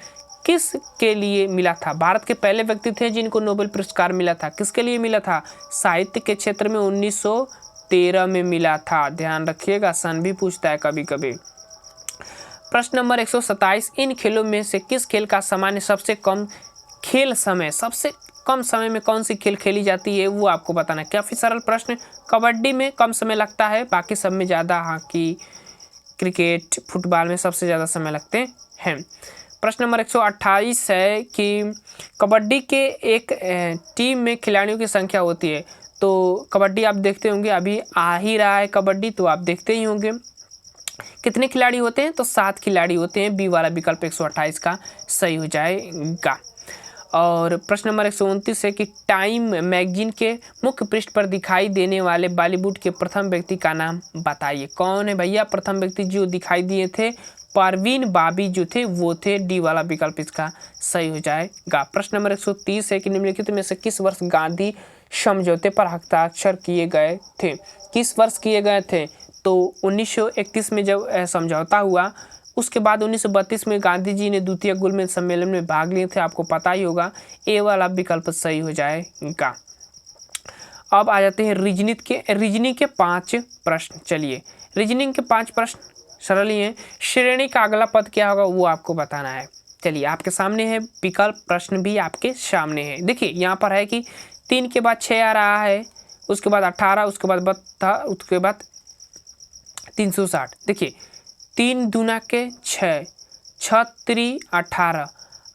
किस के लिए मिला था। भारत के पहले व्यक्ति थे जिनको नोबेल पुरस्कार मिला था, किसके लिए मिला था, साहित्य के क्षेत्र में 1913 में मिला था, ध्यान रखिएगा, सन भी पूछता है कभी कभी। प्रश्न नंबर 127 इन खेलों में से किस खेल का सामान्य सबसे कम समय में कौन सी खेल खेली जाती है वो आपको बताना है। काफ़ी सरल प्रश्न, कबड्डी में कम समय लगता है, बाकी सब में ज़्यादा, हॉकी, क्रिकेट, फुटबॉल में सबसे ज़्यादा समय लगते हैं। प्रश्न नंबर 128 है कि कबड्डी के एक टीम में खिलाड़ियों की संख्या होती है, तो कबड्डी आप देखते होंगे, अभी आ ही रहा है कबड्डी, तो आप देखते ही होंगे कितने खिलाड़ी होते हैं, तो 7 खिलाड़ी होते हैं, बी वाला विकल्प 128 का सही हो जाएगा। और प्रश्न नंबर 129 है कि टाइम मैगजीन के मुख्य पृष्ठ पर दिखाई देने वाले बॉलीवुड के प्रथम व्यक्ति का नाम बताइए। कौन है भैया प्रथम व्यक्ति जो दिखाई दिए थे, परवीन बाबी जो थे वो थे, डी वाला विकल्प इसका सही हो जाएगा। प्रश्न नंबर 130 है कि निम्नलिखित में से किस वर्ष गांधी समझौते पर हस्ताक्षर किए गए थे। किस वर्ष किए गए थे, तो 1931 में जब समझौता हुआ, उसके बाद 1932 में गांधी जी ने द्वितीय गोलमेज सम्मेलन में भाग लिए थे, आपको पता ही होगा, ए वाला विकल्प सही हो जाएगा। अब आ जाते हैं रीजनिंग के 5 प्रश्न। चलिए रीजनिंग के 5 प्रश्न सरल ही हैं। श्रेणी का अगला पद क्या होगा वो आपको बताना है। चलिए आपके सामने है विकल्प, प्रश्न भी आपके सामने है। देखिए यहाँ पर है कि 3 के बाद 6 आ रहा है, उसके बाद 18, उसके बाद 72, उसके बाद 360। देखिए 3 दूना के 6, 6 3 18,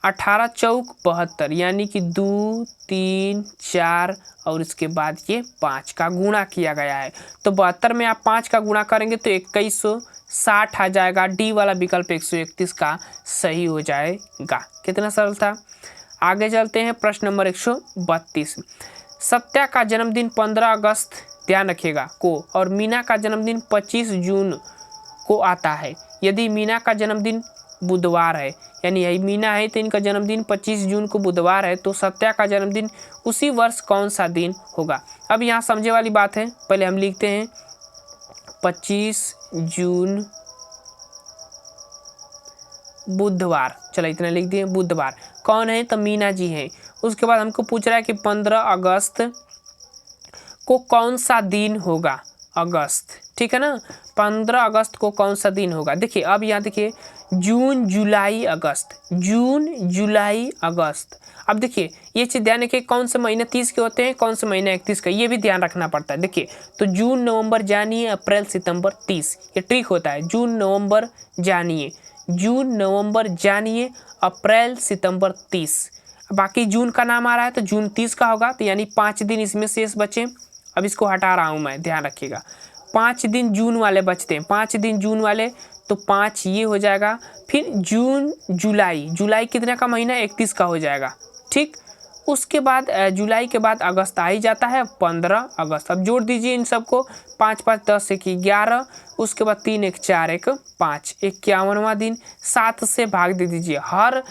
18 चौक 72, यानी कि 2 3 4 और इसके बाद ये 5 का गुणा किया गया है, तो 72 में आप 5 का गुणा करेंगे तो 2160 आ जाएगा। डी वाला विकल्प 131 का सही हो जाएगा। कितना सरल था। आगे चलते हैं प्रश्न नंबर 132। सत्या का जन्मदिन 15 अगस्त ध्यान रखिएगा को और मीना का जन्मदिन 25 जून को आता है। यदि मीना का जन्मदिन बुधवार है, यानी यही मीना है तो इनका जन्मदिन 25 जून को बुधवार है, तो सत्या का जन्मदिन उसी वर्ष कौन सा दिन होगा। अब यहाँ समझे वाली बात है, पहले हम लिखते हैं 25 जून बुधवार, चलो इतना लिख दिए बुधवार। कौन है, तो मीना जी हैं। उसके बाद हमको पूछ रहा है कि 15 अगस्त को कौन सा दिन होगा, अगस्त, ठीक है ना, 15 अगस्त को कौन सा दिन होगा। देखिए अब यहाँ देखिए जून जुलाई अगस्त, जून जुलाई अगस्त। अब देखिए ये चीज़ ध्यान रखिए, कौन से महीने 30 के होते हैं, कौन से महीने 31 का, ये भी ध्यान रखना पड़ता है। देखिए तो जून नवंबर जानिए, अप्रैल सितंबर 30, ये ट्रिक होता है। जून नवंबर जानिए, जून नवंबर जानिए, अप्रैल सितंबर 30, बाकी जून का नाम आ रहा है तो जून 30 का होगा, तो यानी 5 दिन इसमें शेष बचे। अब इसको हटा रहा हूँ मैं, ध्यान रखिएगा, 5 दिन जून वाले बचते हैं, 5 दिन जून वाले, तो 5 ये हो जाएगा। फिर जून जुलाई, जुलाई कितने का महीना, 31 का हो जाएगा, ठीक। उसके बाद जुलाई के बाद अगस्त आ ही जाता है, 15 अगस्त। अब जोड़ दीजिए इन सबको, 5 5 10 1 11, उसके बाद 3 1 4 1 5, 51वां दिन। 7 से भाग दे दीजिए, हर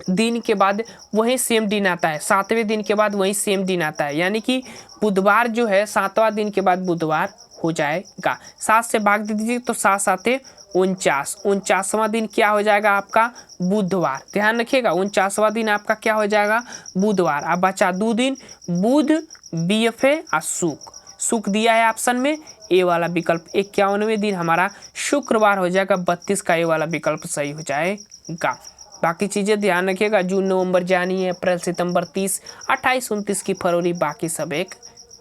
दिन के बाद वही सेम दिन आता है, 7वें दिन के बाद वही सेम दिन आता है, यानी कि बुधवार जो है 7वां दिन के बाद बुधवार हो जाएगा। 7 से भाग दे दीजिए तो 7 7 49, 49वां दिन क्या हो जाएगा आपका बुधवार। ध्यान रखिएगा 49वां दिन आपका क्या हो जाएगा बुधवार। अब बचा 2 दिन, बुध बीएफए और शुक्र दिया है ऑप्शन में, ए वाला विकल्प। 51वें दिन हमारा शुक्रवार हो जाएगा, 32 का ए वाला विकल्प सही हो जाएगा। बाकी चीज़ें ध्यान रखिएगा, जून नवंबर जानिए, अप्रैल सितंबर 30, 28 29 की फरवरी, बाकी सब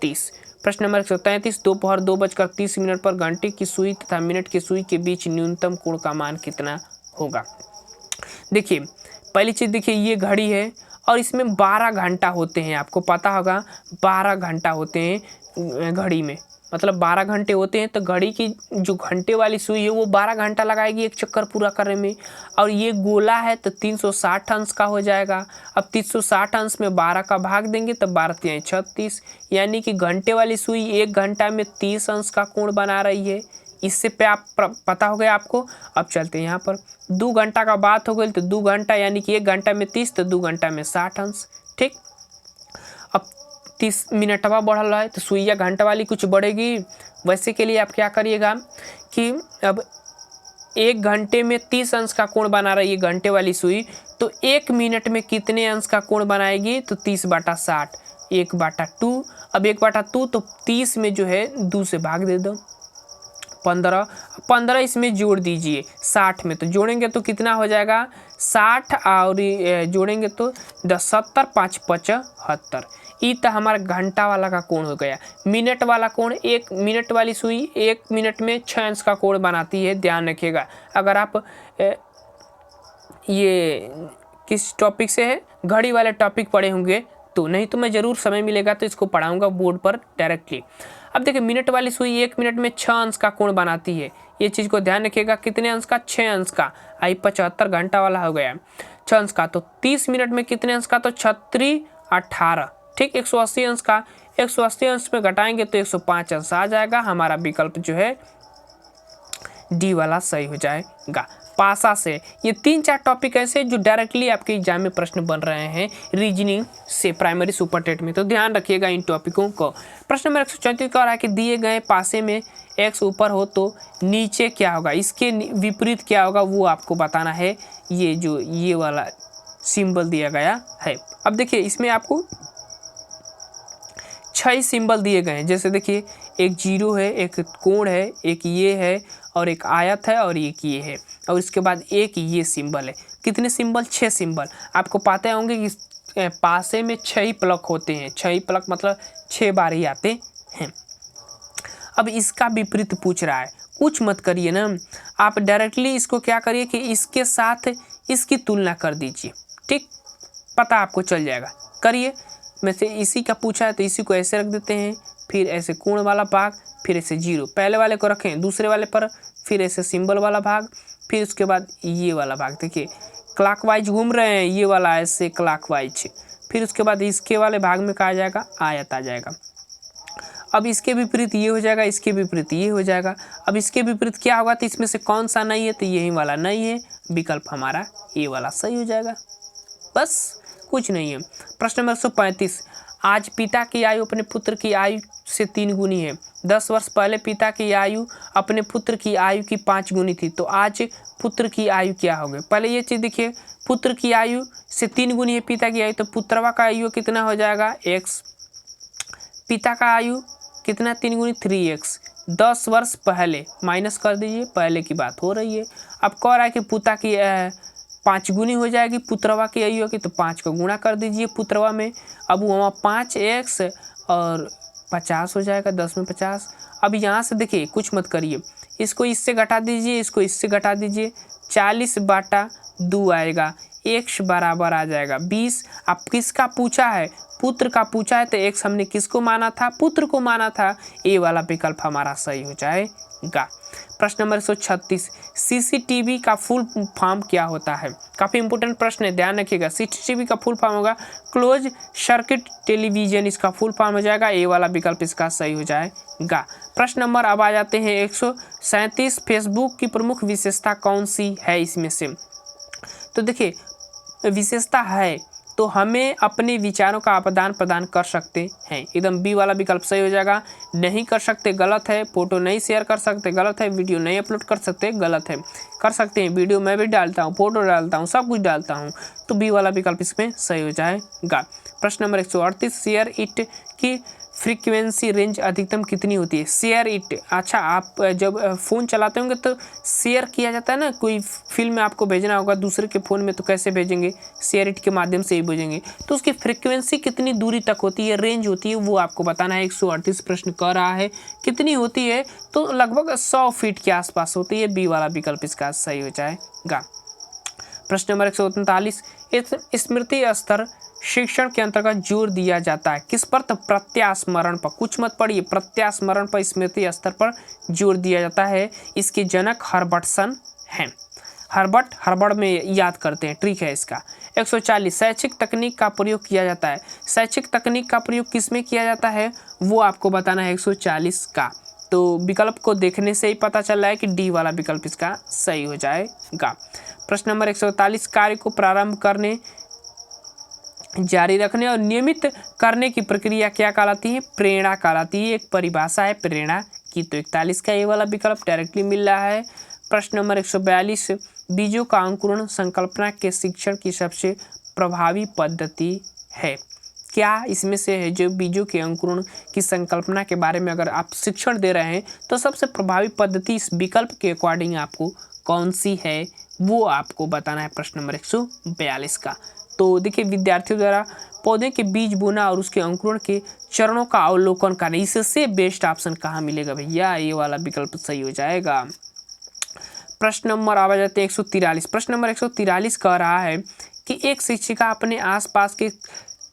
30। प्रश्न नंबर 133, दोपहर 2:30 पर घंटे की सुई तथा मिनट की सुई के बीच न्यूनतम कोण का मान कितना होगा। देखिए पहली चीज़, देखिए ये घड़ी है और इसमें 12 घंटा होते हैं, आपको पता होगा 12 घंटा होते हैं घड़ी में, मतलब 12 घंटे होते हैं। तो घड़ी की जो घंटे वाली सुई है वो 12 घंटा लगाएगी एक चक्कर पूरा करने में, और ये गोला है तो 360 अंश का हो जाएगा। अब 360 अंश में 12 का भाग देंगे तो 12 3 36, यानी कि घंटे वाली सुई 1 घंटा में 30 अंश का कोण बना रही है। इससे पे आप पता हो गया आपको। अब चलते हैं यहाँ पर 2 घंटा का बात हो गई, तो 2 घंटा यानी कि 1 घंटा में 30 तो 2 घंटा में 60 अंश, ठीक। अब 30 मिनटवा बढ़ रहा है तो सुइया घंटा वाली कुछ बढ़ेगी। वैसे के लिए आप क्या करिएगा कि अब 1 घंटे में 30 अंश का कोण बना रही है घंटे वाली सुई, तो 1 मिनट में कितने अंश का कोण बनाएगी, तो 30/60, 1/2। अब 1/2 तो 30 में जो है 2 से भाग दे दो, 15 इसमें जोड़ दीजिए 60 में, तो जोड़ेंगे तो कितना हो जाएगा 60 और जोड़ेंगे तो 10 70 5 75। ये तो हमारा घंटा वाला का कोण हो गया। मिनट वाला कोण, 1 मिनट वाली सुई 1 मिनट में 6 अंश का कोण बनाती है, ध्यान रखिएगा। अगर आप ये किस टॉपिक से है, घड़ी वाले टॉपिक पढ़े होंगे तो, नहीं तो मैं ज़रूर समय मिलेगा तो इसको पढ़ाऊँगा बोर्ड पर डायरेक्टली। अब देखिए मिनट वाली सुई 1 मिनट में 6 अंश का कोण बनाती है, ये चीज़ को ध्यान रखिएगा। कितने अंश का, 6 अंश का। आई 75 घंटा वाला हो गया 6 अंश का, तो 30 मिनट में कितने अंश का, तो 36 18, ठीक। 180 अंश का, 180 अंश में घटाएंगे तो 105 अंश आ जाएगा। हमारा विकल्प जो है डी वाला सही हो जाएगा। पासा से ये 3-4 टॉपिक ऐसे जो डायरेक्टली आपके एग्जाम में प्रश्न बन रहे हैं रीजनिंग से प्राइमरी सुपरटेट में, तो ध्यान रखिएगा इन टॉपिकों को। प्रश्न नंबर 134 कह रहा है कि दिए गए पासे में x ऊपर हो तो नीचे क्या होगा, इसके विपरीत क्या होगा वो आपको बताना है। ये जो ये वाला सिंबल दिया गया है, अब देखिए इसमें आपको 6 सिंबल दिए गए हैं। जैसे देखिए एक 0 है, एक कोण है, एक ये है और एक आयत है और एक ये है, और इसके बाद एक ये सिंबल है। कितने सिंबल, 6 सिंबल। आपको पता होंगे कि पासे में 6 ही प्लक होते हैं, 6 ही प्लक मतलब 6 बार ही आते हैं। अब इसका विपरीत पूछ रहा है, कुछ मत करिए ना, आप डायरेक्टली इसको क्या करिए कि इसके साथ इसकी तुलना कर दीजिए, ठीक, पता आपको चल जाएगा। करिए, में से इसी का पूछा है तो इसी को ऐसे रख देते हैं, फिर ऐसे कोण वाला भाग, फिर ऐसे 0, पहले वाले को रखें दूसरे वाले पर, फिर ऐसे सिंबल वाला भाग, फिर उसके बाद ये वाला भाग। देखिए क्लॉकवाइज घूम रहे हैं, ये वाला ऐसे क्लॉकवाइज, फिर उसके बाद इसके वाले भाग में कहा जाएगा आयत आ जाएगा। अब इसके विपरीत ये हो जाएगा, इसके विपरीत ये हो जाएगा। अब इसके विपरीत क्या होगा, तो इसमें से कौन सा नहीं है, तो यही वाला नहीं है, विकल्प हमारा ये वाला सही हो जाएगा। बस कुछ नहीं है। प्रश्न नंबर 135, आज पिता की आयु अपने पुत्र की आयु से 3 गुनी है। 10 वर्ष पहले पिता की आयु अपने पुत्र की आयु की 5 गुनी थी, तो आज पुत्र की आयु क्या होगी। पहले ये चीज़ देखिए, पुत्र की आयु से 3 गुनी है पिता की आयु, तो पुत्रवा का आयु कितना हो जाएगा x, पिता का आयु कितना 3 गुनी 3x। 10 वर्ष पहले माइनस कर दीजिए, पहले की बात हो रही है। अब कह रहा है कि पुता की 5 गुनी हो जाएगी, पुत्रवा की आयु होगी, तो 5 को गुणा कर दीजिए पुत्रवा में। अब वहाँ 5x और 50 हो जाएगा, 10 में 50। अब यहाँ से देखिए कुछ मत करिए, इसको इससे घटा दीजिए, इसको इससे घटा दीजिए, 40/2 आएगा। x बराबर आ जाएगा 20। अब किसका पूछा है, पुत्र का पूछा है, तो x हमने किसको माना था, पुत्र को माना था। ए वाला विकल्प हमारा सही हो जाएगा। प्रश्न नंबर 136, सीसीटीवी का फुल फॉर्म क्या होता है। काफ़ी इंपॉर्टेंट प्रश्न है, ध्यान रखिएगा। सीसीटीवी का फुल फॉर्म होगा क्लोज सर्किट टेलीविजन, इसका फुल फॉर्म हो जाएगा। ए वाला विकल्प इसका सही हो जाएगा। प्रश्न नंबर अब आ जाते हैं 137, फेसबुक की प्रमुख विशेषता कौन सी है इसमें से। तो देखिए विशेषता है तो हमें अपने विचारों का आदान प्रदान कर सकते हैं, एकदम बी वाला विकल्प सही हो जाएगा। नहीं कर सकते गलत है, फोटो नहीं शेयर कर सकते गलत है, वीडियो नहीं अपलोड कर सकते गलत है। कर सकते हैं, वीडियो मैं भी डालता हूँ, फोटो डालता हूँ, सब कुछ डालता हूँ, तो बी वाला विकल्प इसमें सही हो जाएगा। प्रश्न नंबर 138, शेयर इट की फ्रीक्वेंसी रेंज अधिकतम कितनी होती है। शेयर इट, अच्छा आप जब फ़ोन चलाते होंगे तो शेयर किया जाता है ना, कोई फिल्म आपको भेजना होगा दूसरे के फ़ोन में, तो कैसे भेजेंगे, शेयर इट के माध्यम से ही भेजेंगे। तो उसकी फ्रीक्वेंसी कितनी दूरी तक होती है, रेंज होती है, वो आपको बताना है। 138 प्रश्न कर रहा है कितनी होती है, तो लगभग 100 फीट के आसपास होती है। बी वाला विकल्प इसका सही हो जाएगा। प्रश्न नंबर 139, स्मृति स्तर शिक्षण के अंतर्गत जोर दिया जाता है किस पर, तो प्रत्यास्मरण पर। कुछ मत पढ़िए, प्रत्यास्मरण पर स्मृति स्तर पर जोर दिया जाता है। इसके जनक हर्बर्टसन हैं। हर्बर्ट में याद करते हैं, ट्रिक है इसका। 140, शैक्षिक तकनीक का प्रयोग किया जाता है। शैक्षिक तकनीक का प्रयोग किस में किया जाता है वो आपको बताना है 140 का। तो विकल्प को देखने से ही पता चल रहा है कि डी वाला विकल्प इसका सही हो जाएगा। प्रश्न नंबर 141, कार्य को प्रारंभ करने, जारी रखने और नियमित करने की प्रक्रिया क्या कहलाती है, प्रेरणा कहलाती है। एक परिभाषा है प्रेरणा की। तो 41 का ये वाला विकल्प डायरेक्टली मिल रहा है। प्रश्न नंबर 142, बीजों का अंकुरण संकल्पना के शिक्षण की सबसे प्रभावी पद्धति है। क्या इसमें से है जो बीजों के अंकुरण की संकल्पना के बारे में अगर आप शिक्षण दे रहे हैं तो सबसे प्रभावी पद्धति इस विकल्प के अकॉर्डिंग आपको कौन सी है वो आपको बताना है। प्रश्न नंबर 142 का। तो देखिए विद्यार्थियों द्वारा पौधे के बीज बोना और उसके अंकुरण के चरणों का अवलोकन करना, इससे बेस्ट ऑप्शन कहाँ मिलेगा भैया, ये वाला विकल्प सही हो जाएगा। प्रश्न नंबर आ जाते हैं 143। प्रश्न नंबर 143 कह रहा है कि एक शिक्षिका अपने आसपास के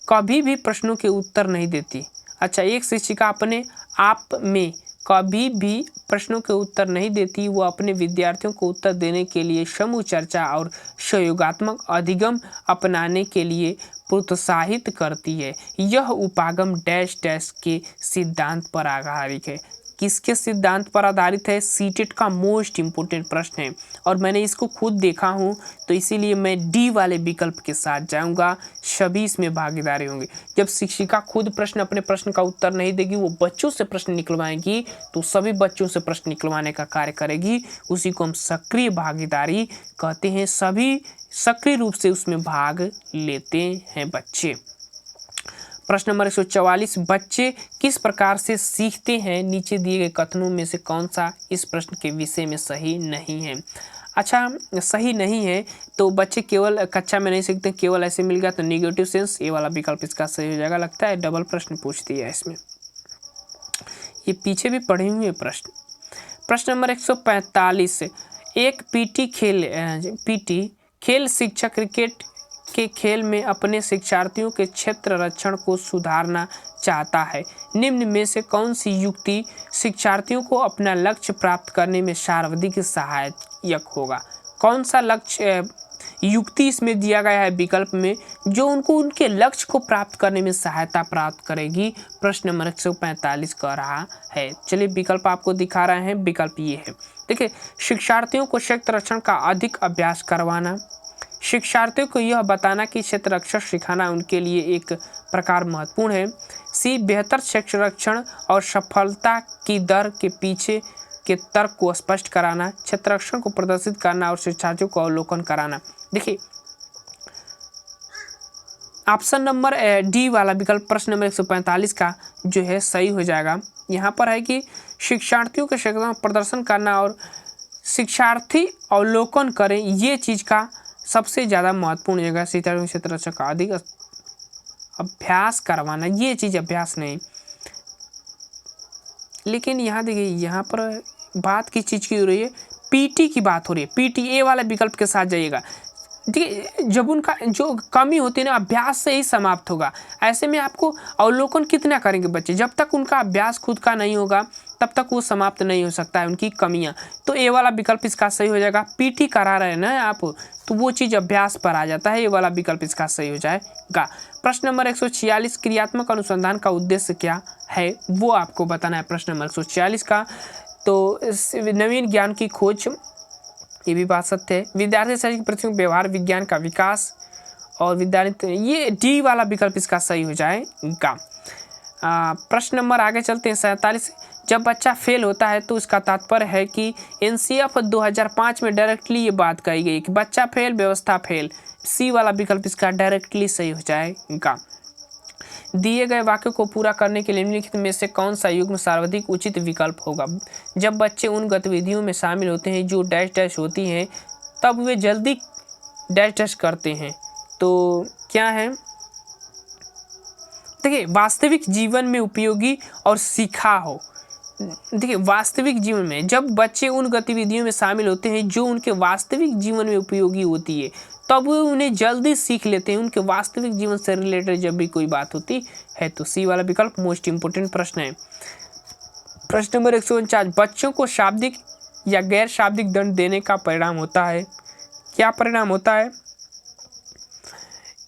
कभी भी प्रश्नों के उत्तर नहीं देती। अच्छा, एक शिक्षिका अपने आप में कभी भी प्रश्नों के उत्तर नहीं देती, वो अपने विद्यार्थियों को उत्तर देने के लिए समूह चर्चा और सहयोगात्मक अधिगम अपनाने के लिए प्रोत्साहित करती है। यह उपागम डैश डैश के सिद्धांत पर आधारित है। किसके सिद्धांत पर आधारित है, सीटेट का मोस्ट इम्पोर्टेंट प्रश्न है और मैंने इसको खुद देखा हूँ, तो इसीलिए मैं डी वाले विकल्प के साथ जाऊँगा। सभी इसमें भागीदारी होंगे। जब शिक्षिका खुद अपने प्रश्न का उत्तर नहीं देगी, वो बच्चों से प्रश्न निकलवाएगी, तो सभी बच्चों से प्रश्न निकलवाने का कार्य करेगी। उसी को हम सक्रिय भागीदारी कहते हैं। सभी सक्रिय रूप से उसमें भाग लेते हैं बच्चे। प्रश्न नंबर 144, बच्चे किस प्रकार से सीखते हैं, नीचे दिए गए कथनों में से कौन सा इस प्रश्न के विषय में सही नहीं है। अच्छा, सही नहीं है तो बच्चे केवल कक्षा में नहीं सीखते, केवल ऐसे मिल गया तो निगेटिव सेंस, ये वाला विकल्प इसका सही हो जाएगा। लगता है डबल प्रश्न पूछ दिया इसमें, ये पीछे भी पढ़े हुए प्रश्न। प्रश्न नंबर 145, एक पीटी खेल शिक्षक क्रिकेट के खेल में अपने शिक्षार्थियों के क्षेत्र रक्षण को सुधारना चाहता है। निम्न में से कौन सी युक्ति शिक्षार्थियों को अपना लक्ष्य प्राप्त करने में सर्वाधिक सहायक होगा। कौन सा लक्ष्य युक्ति इसमें दिया गया है विकल्प में जो उनको उनके लक्ष्य को प्राप्त करने में सहायता प्राप्त करेगी। प्रश्न नंबर 145 कह रहा है। चलिए विकल्प आपको दिखा रहे हैं। विकल्प ये है, देखिए शिक्षार्थियों को क्षेत्र रक्षण का अधिक अभ्यास करवाना, शिक्षार्थियों को यह बताना कि क्षेत्र रक्षण सिखाना उनके लिए एक प्रकार महत्वपूर्ण है। सी, बेहतर क्षेत्र रक्षण और सफलता की दर के पीछे के तर्क को स्पष्ट कराना, क्षेत्र रक्षण को प्रदर्शित करना और शिक्षार्थियों को अवलोकन कराना। देखिए ऑप्शन नंबर डी वाला विकल्प प्रश्न नंबर 145 का जो है सही हो जाएगा। यहाँ पर है कि शिक्षार्थियों के क्षेत्र में प्रदर्शन करना और शिक्षार्थी अवलोकन करें, ये चीज़ का सबसे ज़्यादा महत्वपूर्ण जगह शिक्षार्थियों के क्षेत्र रक्षण का अधिक अभ्यास करवाना, ये चीज़ अभ्यास नहीं। लेकिन यहाँ देखिए, यहाँ पर बात किस चीज़ की हो रही है, पीटी की बात हो रही है। पीटी, ए वाला विकल्प के साथ जाइएगा। देखिए जब उनका जो कमी होती है ना अभ्यास से ही समाप्त होगा। ऐसे में आपको अवलोकन कितना करेंगे बच्चे, जब तक उनका अभ्यास खुद का नहीं होगा तब तक वो समाप्त नहीं हो सकता है उनकी कमियां। तो ए वाला विकल्प इसका सही हो जाएगा। पीटी करा रहे हैं ना आप, तो वो चीज़ अभ्यास पर आ जाता है, ये वाला विकल्प इसका सही हो जाएगा। प्रश्न नंबर 146 क्रियात्मक अनुसंधान का उद्देश्य क्या है वो आपको बताना है। प्रश्न नंबर 146 का तो नवीन ज्ञान की खोज, ये भी बात सत्य है। विद्यार्थी शरीर की प्रतियों व्यवहार विज्ञान का विकास और विद्यार्थी, ये डी वाला विकल्प इसका सही हो जाएगा। प्रश्न नंबर आगे चलते हैं 47। जब बच्चा फेल होता है तो इसका तात्पर्य है कि एनसीएफ 2005 में डायरेक्टली ये बात कही गई कि बच्चा फेल व्यवस्था फेल। सी वाला विकल्प इसका डायरेक्टली सही हो जाएगा। दिए गए वाक्य को पूरा करने के लिए निम्नलिखित में से कौन सा युग्म सर्वाधिक उचित विकल्प होगा। जब बच्चे उन गतिविधियों में शामिल होते हैं जो डैश डैश होती हैं तब वे जल्दी डैश डैश करते हैं। तो क्या है, देखिए वास्तविक जीवन में उपयोगी और सीखा हो। देखिए वास्तविक जीवन में जब बच्चे उन गतिविधियों में शामिल होते हैं जो उनके वास्तविक जीवन में उपयोगी होती है तब वो उन्हें जल्दी सीख लेते हैं, उनके वास्तविक जीवन से रिलेटेड जब भी कोई बात होती है। तो सी वाला विकल्प मोस्ट इंपोर्टेंट प्रश्न है। प्रश्न नंबर 149। बच्चों को शाब्दिक या गैर शाब्दिक दंड देने का परिणाम होता है। क्या परिणाम होता है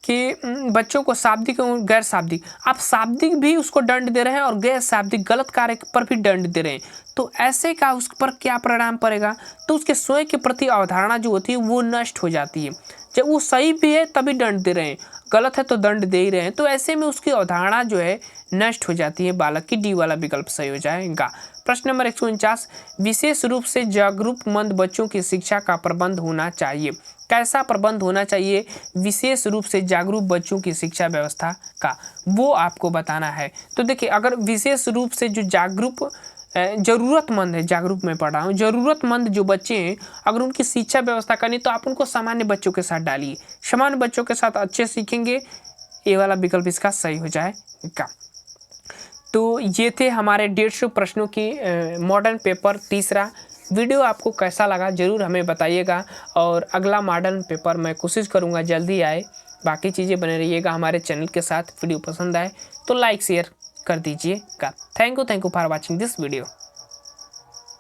कि बच्चों को शाब्दिक और गैर शाब्दिक, आप शाब्दिक भी उसको दंड दे रहे हैं और गैर शाब्दिक गलत कार्य पर भी दंड दे रहे हैं, तो ऐसे का उस पर क्या परिणाम पड़ेगा, तो उसके स्वयं के प्रति अवधारणा जो होती है वो नष्ट हो जाती है। जब वो सही भी है तभी दंड दे रहे हैं, गलत है तो दंड दे ही रहे हैं, तो ऐसे में उसकी अवधारणा जो है नष्ट हो जाती है बालक की। डी वाला विकल्प सही हो जाएगा। प्रश्न नंबर 149। विशेष रूप से जागरूकमंद बच्चों की शिक्षा का प्रबंध होना चाहिए। कैसा प्रबंध होना चाहिए विशेष रूप से जागरूक बच्चों की शिक्षा व्यवस्था का, वो आपको बताना है। तो देखिए अगर विशेष रूप से जो जागरूक ज़रूरतमंद है, जागरूक में पढ़ रहा हूँ, ज़रूरतमंद जो बच्चे हैं अगर उनकी शिक्षा व्यवस्था करनी तो आप उनको सामान्य बच्चों के साथ डालिए, सामान्य बच्चों के साथ अच्छे सीखेंगे। ये वाला विकल्प इसका सही हो जाएगा। तो ये थे हमारे 150 प्रश्नों की मॉडर्न पेपर तीसरा। वीडियो आपको कैसा लगा ज़रूर हमें बताइएगा और अगला मॉडर्न पेपर मैं कोशिश करूँगा जल्दी आए। बाकी चीज़ें बने रहिएगा हमारे चैनल के साथ। वीडियो पसंद आए तो लाइक शेयर कर दीजिएगा। Thank you for watching this video.